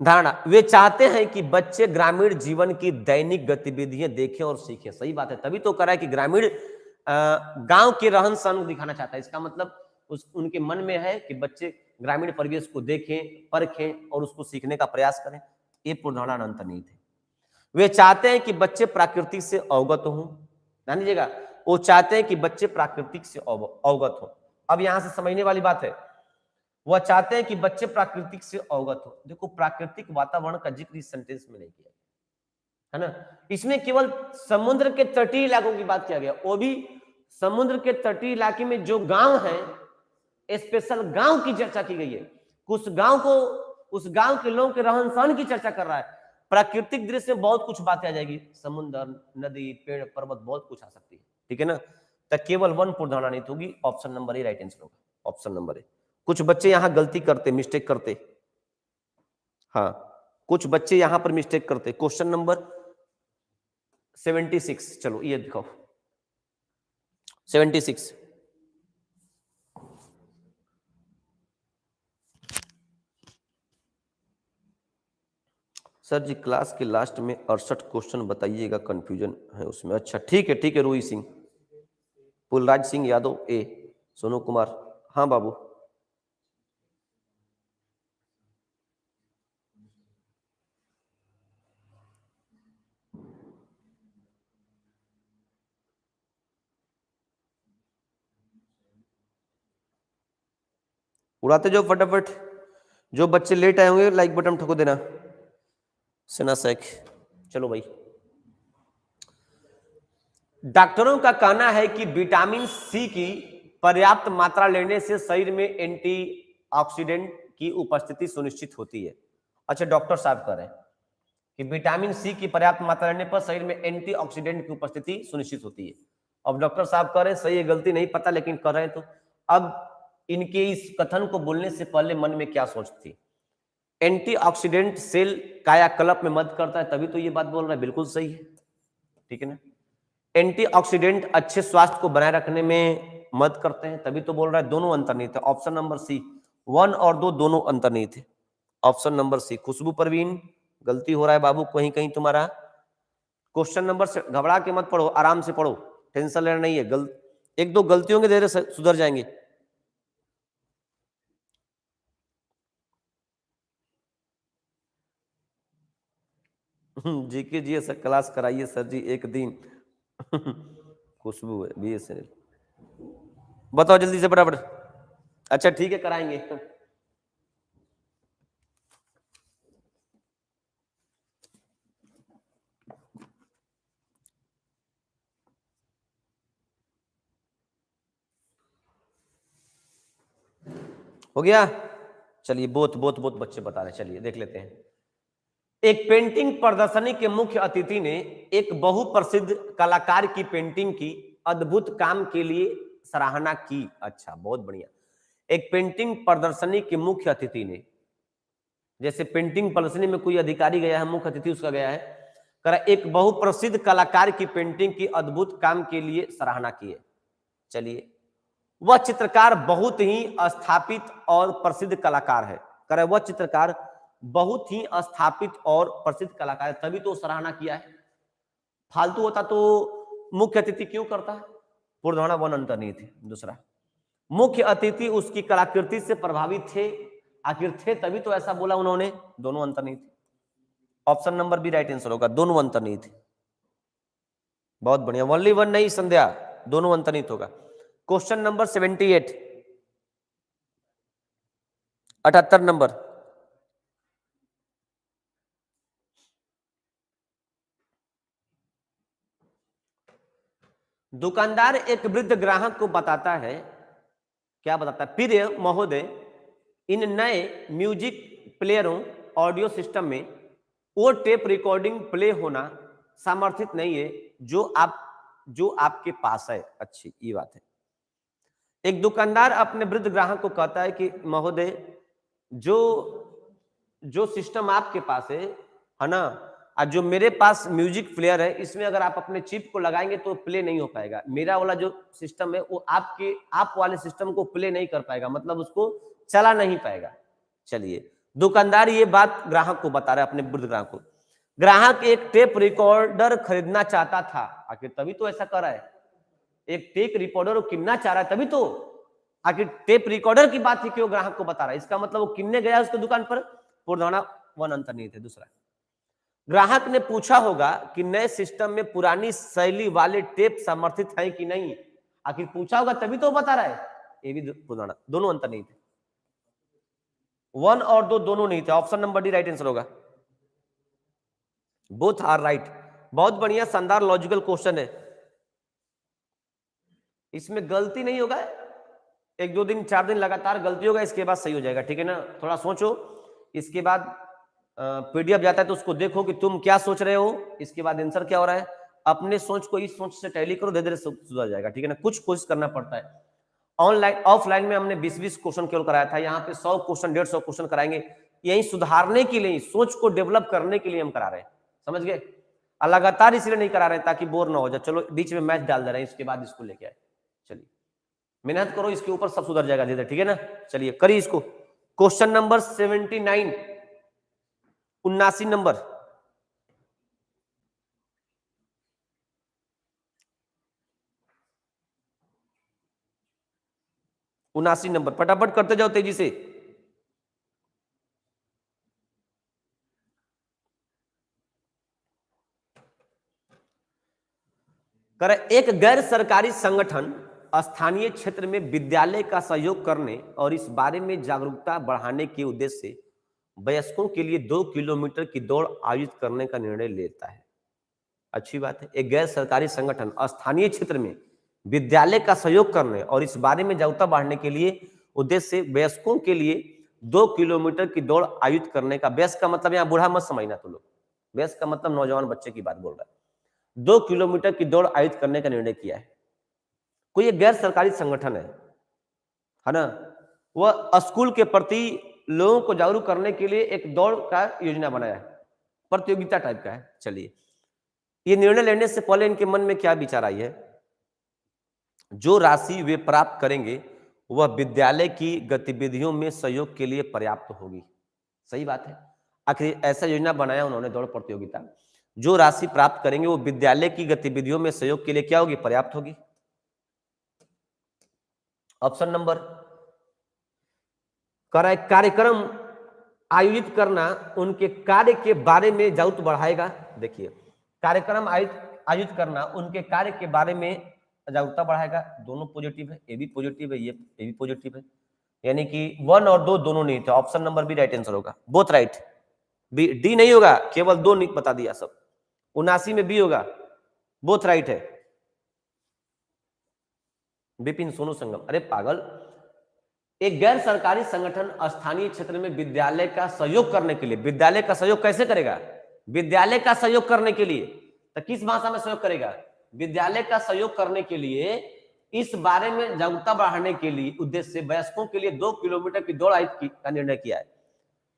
धारणा, वे चाहते हैं कि बच्चे ग्रामीण जीवन की दैनिक गतिविधियां देखें और सीखें। सही बात है, तभी तो करा है कि ग्रामीण गांव के रहन सहन दिखाना चाहता है। इसका मतलब उनके मन में है कि बच्चे ग्रामीण परिवेश को देखें, परखें और उसको सीखने का प्रयास करें। ये पूर्वधारणा अंतर्निहित है। वे चाहते हैं कि बच्चे प्राकृतिक से अवगत हों। ध्यान दीजिएगा, वो चाहते हैं कि बच्चे प्राकृतिक से अवगत हो। अब यहां से समझने वाली बात है, वह चाहते हैं कि बच्चे प्राकृतिक से अवगत हो। देखो, प्राकृतिक वातावरण का जिक्र इस सेंटेंस में नहीं किया है ना। इसमें केवल समुद्र के तटीय इलाकों की बात किया गया, वो भी समुद्र के तटीय इलाके में जो गांव है, स्पेशल गांव की चर्चा की गई है। उस गांव के लोगों के रहन सहन की चर्चा कर रहा है। प्राकृतिक दृश्य में बहुत कुछ बातें आ जाएगी, समुद्र, नदी, पेड़, पर्वत, बहुत कुछ आ सकती है, ठीक है ना। तो केवल वन पूर्वधारणा नहीं होगी। Option number A right answer होगा। Option number A. कुछ बच्चे यहां गलती करते, मिस्टेक करते, हाँ, कुछ बच्चे यहां पर मिस्टेक करते। क्वेश्चन नंबर 76, चलो ये दिखाओ 76। सर जी क्लास के लास्ट में 68 क्वेश्चन बताइएगा, कंफ्यूजन है उसमें। अच्छा ठीक है रोही सिंह, पुलराज सिंह यादव ए, सोनू कुमार, हाँ बाबू। उड़ाते जाओ फटाफट, जो बच्चे लेट आए होंगे लाइक बटन ठोको देना। सेना शेख, चलो भाई। डॉक्टरों का कहना है कि विटामिन सी की पर्याप्त मात्रा लेने से शरीर में एंटीऑक्सीडेंट की उपस्थिति सुनिश्चित होती है। अच्छा, डॉक्टर साहब कह रहे हैं कि विटामिन सी की पर्याप्त मात्रा लेने पर शरीर में एंटीऑक्सीडेंट की उपस्थिति सुनिश्चित होती है। अब डॉक्टर साहब कह रहे हैं, सही है गलती नहीं पता, लेकिन कर रहे हैं। तो अब इनके इस कथन को बोलने से पहले मन में क्या सोच थी? एंटीऑक्सीडेंट सेल कायाकल्प में मदद करता है, तभी तो ये बात बोल रहा है। बिल्कुल सही है, ठीक है ना। एंटीऑक्सीडेंट अच्छे स्वास्थ्य को बनाए रखने में मदद करते हैं, तभी तो बोल रहा है। दोनों अंतर्निहित है। ऑप्शन नंबर सी, 1 और 2 दोनों अंतर्निहित है। Option number C. Khushboo Parveen, गलती हो रहा है बाबू कहीं कहीं तुम्हारा। क्वेश्चन नंबर से घबरा के मत पढ़ो, आराम से पढ़ो, टेंशन लेना नहीं है। एक दो गलतियों के देर सुधर जाएंगे। जीके जी सर क्लास कराइए सर जी एक दिन। खुशबू है BSNL, बताओ जल्दी से फटाफट। अच्छा ठीक है कराएंगे। हो गया, चलिए। बहुत बहुत बहुत बच्चे बता रहे हैं, चलिए देख लेते हैं। एक पेंटिंग प्रदर्शनी के मुख्य अतिथि ने एक बहुप्रसिद्ध कलाकार की पेंटिंग की अद्भुत काम के लिए सराहना की। अच्छा, बहुत बढ़िया। एक पेंटिंग प्रदर्शनी के मुख्य अतिथि ने, जैसे पेंटिंग प्रदर्शनी में कोई अधिकारी गया है, मुख्य अतिथि उसका गया है, कह रहा एक बहुप्रसिद्ध कलाकार की पेंटिंग की अद्भुत काम के लिए सराहना की है। चलिए, वह चित्रकार बहुत ही स्थापित और प्रसिद्ध कलाकार है। कह रहा है वह चित्रकार बहुत ही स्थापित और प्रसिद्ध कलाकार है, तभी तो सराहना किया है। फालतू होता तो मुख्य अतिथि क्यों करता है? पूर्वधारणा 1 अंतर्निहित है। दूसरा, मुख्य अतिथि उसकी कलाकृति से प्रभावित थे। आखिर थे तभी तो ऐसा बोला उन्होंने। दोनों अंतर्निहित। Option number B right answer होगा, दोनों अंतर्निहित। बहुत बढ़िया, ओनली वन नहीं संध्या, दोनों अंतर्निहित होगा। Question number 78, 78 number. दुकानदार एक वृद्ध ग्राहक को बताता है, क्या बताता है? प्रिय महोदय, इन नए म्यूजिक प्लेयरों ऑडियो सिस्टम में वो टेप रिकॉर्डिंग प्ले होना समर्थित नहीं है जो आपके पास है। अच्छी, ये बात है। एक दुकानदार अपने वृद्ध ग्राहक को कहता है कि महोदय, जो जो सिस्टम आपके पास है ना, और जो मेरे पास म्यूजिक प्लेयर है, इसमें अगर आप अपने चिप को लगाएंगे तो प्ले नहीं हो पाएगा। मेरा वाला जो सिस्टम है वो आप वाले सिस्टम को प्ले नहीं कर पाएगा, मतलब उसको चला नहीं पाएगा। चलिए, दुकानदार ये बात ग्राहक को बता रहा है, अपने वृद्ध ग्राहक को। ग्राहक एक टेप रिकॉर्डर खरीदना चाहता था। आखिर तभी तो ऐसा कर रहा है। एक टेप रिकॉर्डर किनना चाह रहा है, तभी तो। आखिर टेप रिकॉर्डर की बात ही क्यों ग्राहक को बता रहा है? इसका मतलब वो किनने गया उसकी दुकान पर। पूर्वधारणा 1 अंतर्निहित है। दूसरा, ग्राहक ने पूछा होगा कि नए सिस्टम में पुरानी शैली वाले टेप समर्थित है कि नहीं। आखिर पूछा होगा तभी तो बता रहा है। ये भी पूर्वधारणा, दोनों अंतर्निहित है। 1 और 2 दोनों नहीं थे। Option number D right answer होगा। Both are right. बहुत बढ़िया, शानदार लॉजिकल क्वेश्चन है, इसमें गलती नहीं होगा। 1 2 दिन 4 दिन लगातार गलती होगा, इसके बाद सही हो जाएगा, ठीक है ना। थोड़ा सोचो, इसके बाद PDF जाता है तो उसको देखो कि तुम क्या सोच रहे हो, इसके बाद आंसर क्या हो रहा है। अपने सोच को इस सोच से टैली करो, धीरे धीरे सुधर जाएगा, ठीक है ना। कुछ कोशिश करना पड़ता है। ऑनलाइन ऑफलाइन में हमने 20-20 क्वेश्चन केवल कराया था, यहाँ पे 100 क्वेश्चन 150 क्वेश्चन कराएंगे। यही सुधारने के लिए, सोच को डेवलप करने के लिए हम करा रहे हैं, समझ गए। लगातार इसलिए नहीं करा रहे ताकि बोर ना हो जाए। चलो बीच में मैच डाल दे रहे हैं, इसके बाद इसको लेके आए। चलिए मेहनत करो, इसके ऊपर सब सुधर जाएगा धीरे, ठीक है ना। चलिए करिए इसको। Question number 79, 79 number. 79 नंबर, फटाफट करते जाओ तेजी से। कर एक गैर सरकारी संगठन स्थानीय क्षेत्र में विद्यालय का सहयोग करने और इस बारे में जागरूकता बढ़ाने के उद्देश्य से वयस्कों के लिए 2 किलोमीटर की दौड़ आयोजित करने का निर्णय लेता है। अच्छी बात है। एक गैर सरकारी संगठन स्थानीय क्षेत्र में विद्यालय का सहयोग करने और इस बारे में जागरूकता बढ़ाने के लिए उद्देश्य से वयस्कों के लिए 2 किलोमीटर की दौड़ आयोजित करने का, वयस्क का मतलब यहाँ बूढ़ा मत समझना तो लोग, वयस्क का मतलब नौजवान बच्चे की बात बोल रहा है। 2 किलोमीटर की दौड़ आयोजित करने का निर्णय किया है। कोई एक गैर सरकारी संगठन है ना, वह स्कूल के प्रति लोगों को जागरूक करने के लिए एक दौड़ का योजना बनाया है, प्रतियोगिता टाइप का है। चलिए, ये निर्णय लेने से पहले इनके मन में क्या विचार आई है? जो राशि वे प्राप्त करेंगे वह विद्यालय की गतिविधियों में सहयोग के लिए पर्याप्त होगी। सही बात है। आखिर ऐसा योजना बनाया उन्होंने, दौड़ प्रतियोगिता, जो राशि प्राप्त करेंगे वो विद्यालय की गतिविधियों में सहयोग के लिए क्या होगी? पर्याप्त होगी। ऑप्शन नंबर कार्यक्रम आयोजित करना उनके कार्य के बारे में जागरूकता बढ़ाएगा। देखिए, कार्यक्रम आयोजित करना उनके कार्य के बारे में जागरूकता बढ़ाएगा। दोनों पॉजिटिव है, ये भी पॉजिटिव है, ये भी पॉजिटिव है, यानी कि 1 और 2 दोनों नहीं थे। Option number B right answer होगा, बोथ राइट। बी डी नहीं होगा, केवल 2 नहीं बता दिया सब। 79 में बी होगा, बोथ राइट है। विपिन सोनू संगम, अरे पागल, एक गैर सरकारी संगठन स्थानीय क्षेत्र में विद्यालय का सहयोग करने के लिए, विद्यालय का सहयोग कैसे करेगा? विद्यालय का सहयोग करने के लिए तो किस भाषा में सहयोग करेगा? विद्यालय का सहयोग करने के लिए, इस बारे में जागरूकता बढ़ाने के लिए उद्देश्य से वयस्कों के लिए 2 किलोमीटर की दौड़ आयोजित का निर्णय किया है।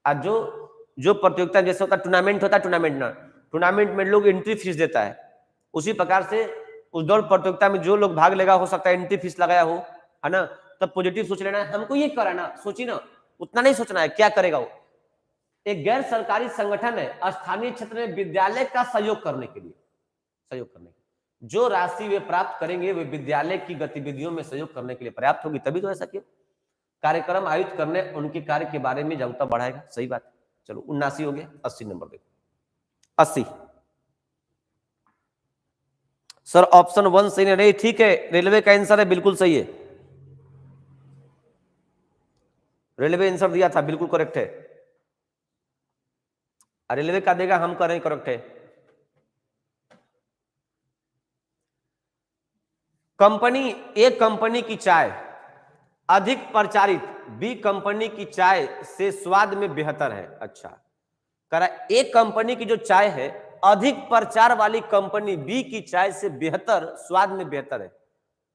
आज जो प्रतियोगिता जैसे होता है, टूर्नामेंट होता है, टूर्नामेंट में लोग एंट्री फीस देता है, उसी प्रकार से उस दौड़ प्रतियोगिता में जो लोग भाग लेगा, हो सकता है एंट्री फीस लगाया हो, है ना, तब पॉजिटिव सोच लेना है, हमको ये कराना, सोची ना, उतना नहीं सोचना है क्या करेगा वो। एक गैर सरकारी संगठन है स्थानीय क्षेत्र में विद्यालय का सहयोग करने के लिए, जो राशि वे प्राप्त करेंगे वे विद्यालय की गतिविधियों में सहयोग करने के लिए पर्याप्त होगी, तभी तो ऐसा किया। कार्यक्रम आयोजित करने उनके कार्य के बारे में जागरूकता बढ़ाएगा। सही बात है। चलो 79 हो गया, 80 नंबर देखो। 80 सर, ऑप्शन 1 सही नहीं, ठीक है, रेलवे का आंसर है, बिल्कुल सही है, रेलवे आंसर दिया था, बिल्कुल करेक्ट है। रेलवे का देगा, हम कह रहे हैं करेक्ट है। कंपनी ए कंपनी की चाय अधिक प्रचारित बी कंपनी की चाय से स्वाद में बेहतर है। अच्छा, कह रहा ए कंपनी की जो चाय है अधिक प्रचार वाली कंपनी बी की चाय से बेहतर, स्वाद में बेहतर है।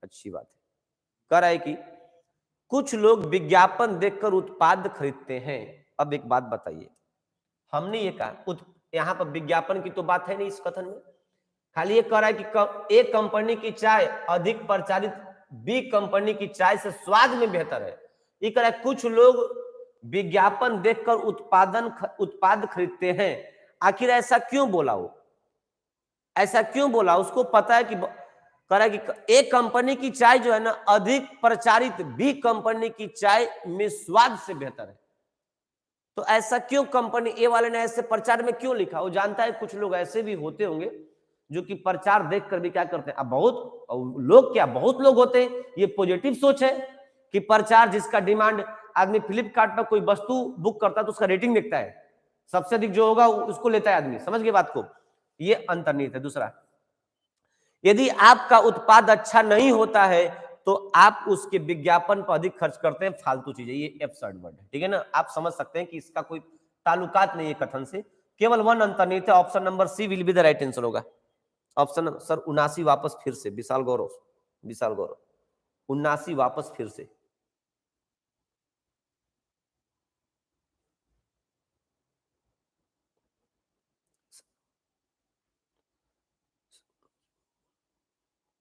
अच्छी बात है। कह रहा है कि कुछ लोग विज्ञापन देखकर उत्पाद खरीदते हैं। अब एक बात बताइए, हमने ये कहा यहां पर विज्ञापन की तो बात है नहीं इस कथन में, खाली ये कह रहा है कि ए कंपनी की चाय अधिक प्रचारित बी कंपनी की चाय से स्वाद में बेहतर है। ये कह रहा है कुछ लोग विज्ञापन देखकर उत्पाद खरीदते हैं। आखिर ऐसा क्यों बोला वो? ऐसा क्यों बोला? उसको पता है कि कह रहा है कि ए कंपनी की चाय जो है ना अधिक प्रचारित बी कंपनी की चाय में स्वाद से बेहतर है। तो ऐसा क्यों कंपनी ए वाले ने ऐसे प्रचार में क्यों लिखा? वो जानता है कुछ लोग ऐसे भी होते होंगे जो कि प्रचार देखकर भी क्या करते हैं। अब बहुत लोग होते हैं, ये पॉजिटिव सोच है कि प्रचार जिसका डिमांड, आदमी फ्लिपकार्ट पर कोई वस्तु बुक करता है तो उसका रेटिंग देखता है, सबसे अधिक जो होगा उसको लेता है आदमी। समझ गए बात को? ये अंतर्निहित है। दूसरा, यदि आपका उत्पाद अच्छा नहीं होता है तो आप उसके विज्ञापन पर अधिक खर्च करते हैं, फालतू चीजें, ये एब्सर्ड वर्ड है। ठीक है ना, आप समझ सकते हैं कि इसका कोई ताल्लुकात नहीं है कथन से, केवल 1 अंतर्निहित है। Option number C will be the right answer होगा। ऑप्शन सर 79 वापस फिर से, विशाल गौरव 79 वापस फिर से।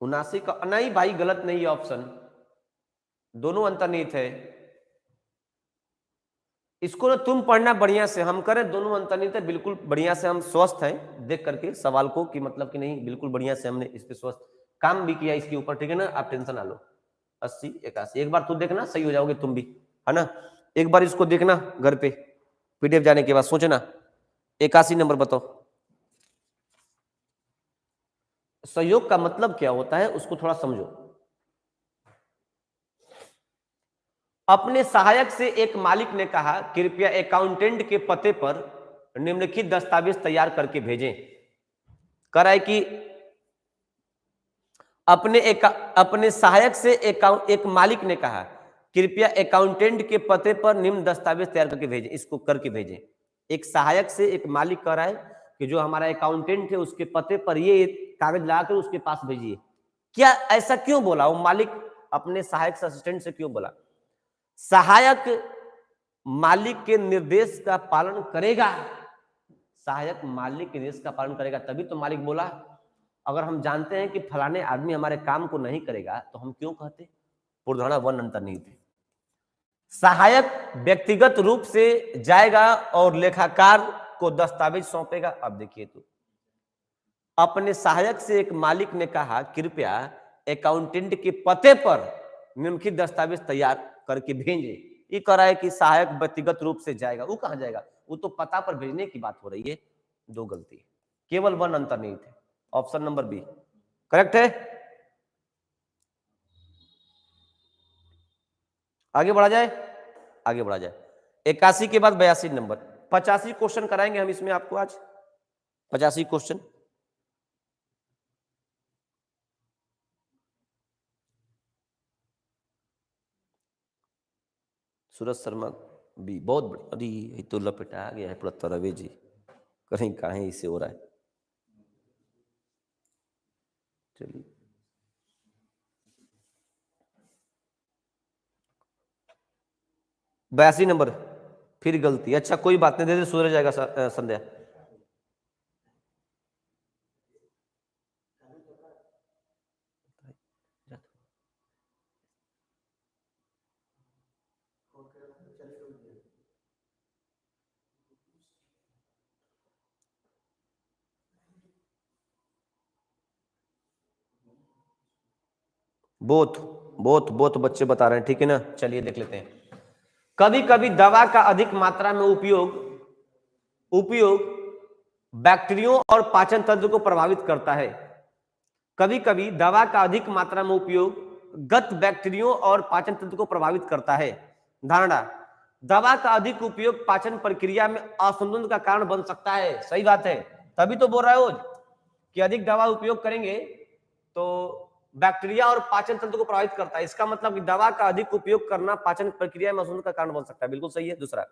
उनासी का नहीं भाई, गलत नहीं है ऑप्शन, दोनों अंतर्निहित है। इसको ना तुम पढ़ना बढ़िया से, हम करें दोनों अंतर्निहित है, बिल्कुल बढ़िया से हम स्वस्थ हैं देख करके सवाल को, कि मतलब कि नहीं बिल्कुल बढ़िया से हमने इस पे स्वस्थ काम भी किया इसके ऊपर। ठीक है ना, आप टेंशन ना लो, 80 81। एक बार तू देखना, सही हो जाओगे तुम भी, है ना। एक बार इसको देखना घर पे, पीडीएफ जाने के बाद सोचना 81 नंबर बताओ। सहयोग का मतलब क्या होता है उसको थोड़ा समझो। अपने सहायक से एक मालिक ने कहा, कृपया अकाउंटेंट के पते पर निम्नलिखित दस्तावेज तैयार करके भेजें। कह रहा है कि अपने सहायक से एक मालिक ने कहा, कृपया अकाउंटेंट के पते पर निम्न दस्तावेज तैयार करके भेजें, इसको करके भेजें। एक सहायक से एक मालिक कह रहा है कि जो हमारा अकाउंटेंट है उसके पते पर ये कागज लगाकर उसके पास भेजिए। क्या ऐसा क्यों बोला वो मालिक, अपने सहायक से असिस्टेंट से क्यों बोला? सहायक मालिक के निर्देश का पालन करेगा, सहायक मालिक के निर्देश का पालन करेगा तभी तो मालिक बोला। अगर हम जानते हैं कि फलाने आदमी हमारे काम को नहीं करेगा तो हम क्यों कहते? पूर्वधारणा वन अंतर्निहित है। सहायक व्यक्तिगत रूप से जाएगा और लेखाकार को दस्तावेज सौंपेगा। अब देखिए, तो अपने सहायक से एक मालिक ने कहा, कृपया अकाउंटेंट के पते पर निम्नलिखित दस्तावेज तैयार करके भेजें। ये कह रहा है कि सहायक व्यक्तिगत रूप से जाएगा, वो कहां जाएगा? वो तो पता पर भेजने की बात हो रही है। दो गलती, केवल वन अंतर्निहित है। ऑप्शन नंबर बी करेक्ट है। आगे बढ़ा जाए, आगे बढ़ा जाए। 81 के बाद 82 नंबर, 85 क्वेश्चन कराएंगे हम इसमें आपको आज, 85 क्वेश्चन। सूरज शर्मा भी बहुत बढ़िया। अरे ये तो लपेटा आ गया है पूरा तरवे जी, कहीं कहीं इससे हो रहा है। चलिए, बयासी नंबर फिर गलती। अच्छा कोई बात नहीं, दे दे, सुधर जाएगा संध्या। बोथ बोथ बोथ बच्चे बता रहे हैं, ठीक है ना। चलिए देख लेते हैं। कभी कभी दवा का अधिक मात्रा में उपयोग उपयोग बैक्टीरियों और पाचन तंत्र को प्रभावित करता है। कभी कभी दवा का अधिक मात्रा में उपयोग गत बैक्टीरियों और पाचन तंत्र को प्रभावित करता है। धारणा, दवा का अधिक उपयोग पाचन प्रक्रिया में असंतुलन का कारण बन सकता है। सही बात है, तभी तो बोल रहा है वो कि अधिक दवा उपयोग करेंगे तो बैक्टीरिया और पाचन तंत्र को प्रभावित करता है। इसका मतलब कि दवा का अधिक उपयोग करना पाचन प्रक्रिया में असंतुलन का कारण बन सकता है। बिल्कुल सही है। दूसरा,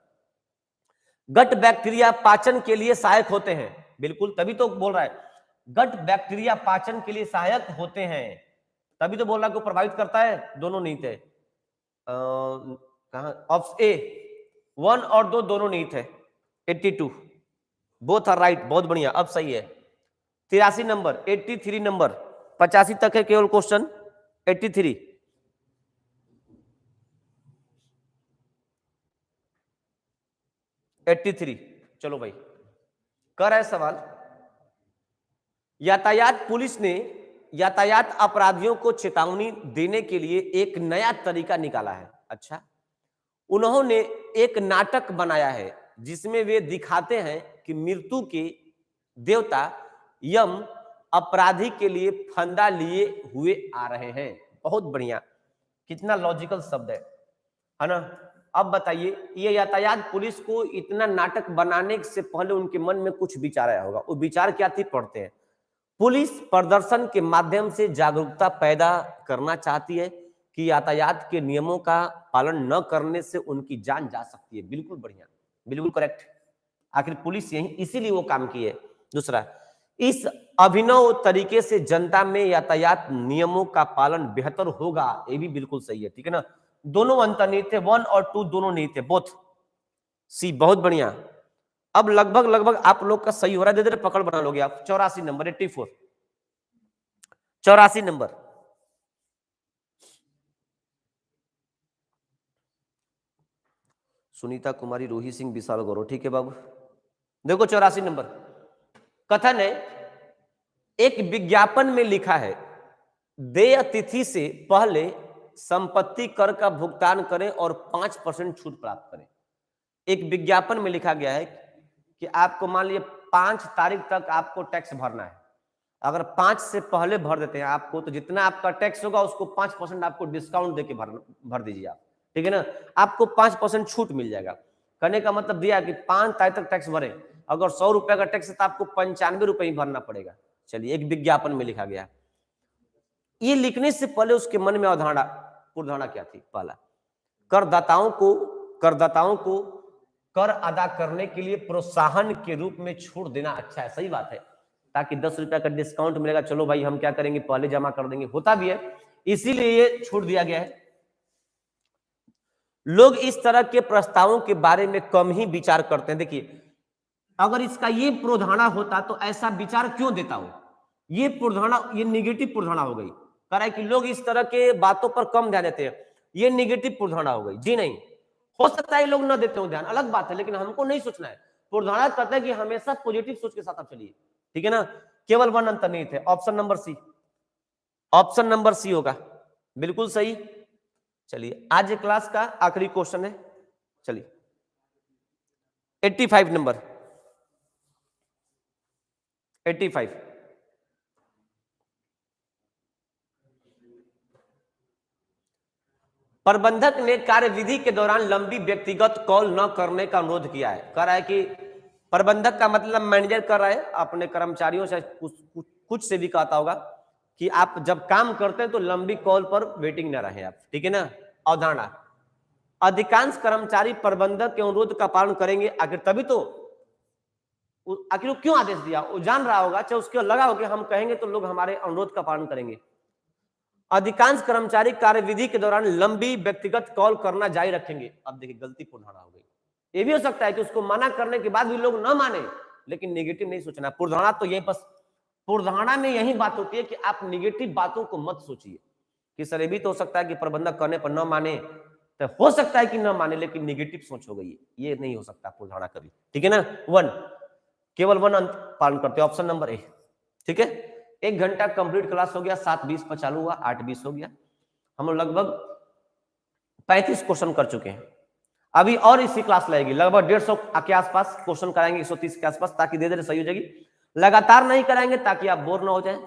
गट बैक्टीरिया पाचन के लिए सहायक होते हैं। बिल्कुल, तभी तो बोल रहा है गट बैक्टीरिया पाचन के लिए सहायक होते हैं, तभी तो बोल रहा है को प्रभावित करता है। दोनों निहित है। कहां? ऑप्शन ए 1 और 2 दोनों निहित है। 82 बोथ आर राइट, बहुत बढ़िया, अब सही है। 83 नंबर, 83 नंबर, 85 तक है केवल क्वेश्चन। 83 83 चलो भाई, कर है सवाल। यातायात पुलिस ने यातायात अपराधियों को चेतावनी देने के लिए एक नया तरीका निकाला है। अच्छा, उन्होंने एक नाटक बनाया है जिसमें वे दिखाते हैं कि मृत्यु के देवता यम अपराधी के लिए फंदा लिए हुए आ रहे हैं। बहुत बढ़िया, कितना लॉजिकल शब्द है ना। अब बताइए, ये यातायात पुलिस को इतना नाटक बनाने से पहले उनके मन में कुछ विचार आया होगा। वो विचार क्या थी, पढ़ते हैं। पुलिस प्रदर्शन के माध्यम से जागरूकता पैदा करना चाहती है कि यातायात के नियमों का पालन न करने से उनकी जान जा सकती है। बिल्कुल बढ़िया, बिल्कुल करेक्ट। आखिर पुलिस यही इसीलिए वो काम की है। दूसरा, इस अभिनव तरीके से जनता में यातायात नियमों का पालन बेहतर होगा। ये भी बिल्कुल सही है, ठीक है ना। दोनों अंतर्निहित है, 1 और 2 दोनों निहित है, बोथ सी। बहुत बढ़िया। अब लगभग लगभग आप लोग का सही हो रहा है, धीरे धीरे पकड़ बना लोगे आप। 84 नंबर, 84 84 नंबर, सुनीता कुमारी, रोही सिंह, विशाल गौरव, ठीक है बाबू। देखो 84 नंबर, कथन है, एक विज्ञापन में लिखा है, देय तिथि से पहले संपत्ति कर का भुगतान करें और 5% छूट प्राप्त करें। एक विज्ञापन में लिखा गया है कि आपको मान लीजिए 5 तारीख तक आपको टैक्स भरना है। अगर 5 से पहले भर देते हैं आपको, तो जितना आपका टैक्स होगा उसको 5% आपको डिस्काउंट देके भर दीजिए आप, ठीक है ना। आपको 5% छूट मिल जाएगा। कहने का मतलब दिया कि 5 तारीख तक टैक्स भरें। अगर 100 रुपए का टैक्स है तो आपको 95 रुपए ही भरना पड़ेगा। चलिए, एक विज्ञापन में लिखा गया। ये लिखने से पहले उसके मन में अवधारणा क्या थी? पहला, करदाताओं को कर अदा करने के लिए प्रोत्साहन के रूप में छूट देना अच्छा है, सही बात है, ताकि 10 रुपया का डिस्काउंट मिलेगा, चलो भाई हम क्या करेंगे, पहले जमा कर देंगे, होता भी है, इसीलिए ये छूट दिया गया है। लोग इस तरह के प्रस्तावों के बारे में कम ही विचार करते हैं। देखिए, अगर इसका ये प्रोधारणा होता तो ऐसा विचार क्यों देता हो? ये प्रोधारणा, ये निगेटिव प्रोधारणा हो गई। कह रहा है कि लोग इस तरह के बातों पर कम ध्यान देते हैं, ये निगेटिव प्रोधारणा हो गई। जी नहीं, हो सकता है लोग न देते हो ध्यान, अलग बात है, लेकिन हमको नहीं सोचना है। प्रोधारणा कहता है कि हमेशा पॉजिटिव सोच के साथ आप चलिए, ठीक है ना। केवल 1 अंतर्निहित है, option number C, option number C होगा, बिल्कुल सही। चलिए, आज क्लास का आखिरी क्वेश्चन है। चलिए, 85 नंबर, 85। प्रबंधक ने कार्यविधि के दौरान लंबी व्यक्तिगत कॉल न करने का अनुरोध किया है। कह रहा है कि प्रबंधक का मतलब मैनेजर कर रहा है, अपने कर्मचारियों से कुछ से भी कहता होगा कि आप जब काम करते हैं तो लंबी कॉल पर वेटिंग न रहे आप, ठीक है ना। अवधारणा, अधिकांश कर्मचारी प्रबंधक के अनुरोध का पालन करेंगे, आखिर तभी तो, आखिर वो क्यों आदेश दिया, वो जान रहा होगा, चाहे उसको लगा होगा हम कहेंगे तो लोग हमारे अनुरोध का पालन करेंगे। अधिकांश कर्मचारी कार्यविधि के दौरान लंबी व्यक्तिगत कॉल करना जारी रखेंगे। अब देखिए, गलती प्रोधारणा हो गई। ये भी हो सकता है कि उसको मना करने के बाद भी लोग न माने, लेकिन नेगेटिव नहीं सोचना। प्रोधारणा तो यही, बस प्रोधारणा में यही बात होती है कि आप नेगेटिव बातों को मत सोचिए कि सर ये भी तो हो सकता है कि प्रबंधक करने पर न माने, तो हो सकता है कि न माने, लेकिन नेगेटिव सोच हो गई, ये नहीं हो सकता प्रोधारणा कभी, ठीक है ना। 1, केवल 1 अंक पालन करते हैं, ऑप्शन नंबर ए, ठीक है। 1 घंटा कंप्लीट क्लास हो गया, 7:20 पर चालू हुआ, 8:20 हो गया। हम लोग लगभग 35 क्वेश्चन कर चुके हैं। अभी और इसी क्लास लगेगी, लगभग 150 के आसपास क्वेश्चन कराएंगे, 130 के आसपास, ताकि धीरे धीरे सही हो जाएगी। लगातार नहीं कराएंगे ताकि आप बोर ना हो जाए।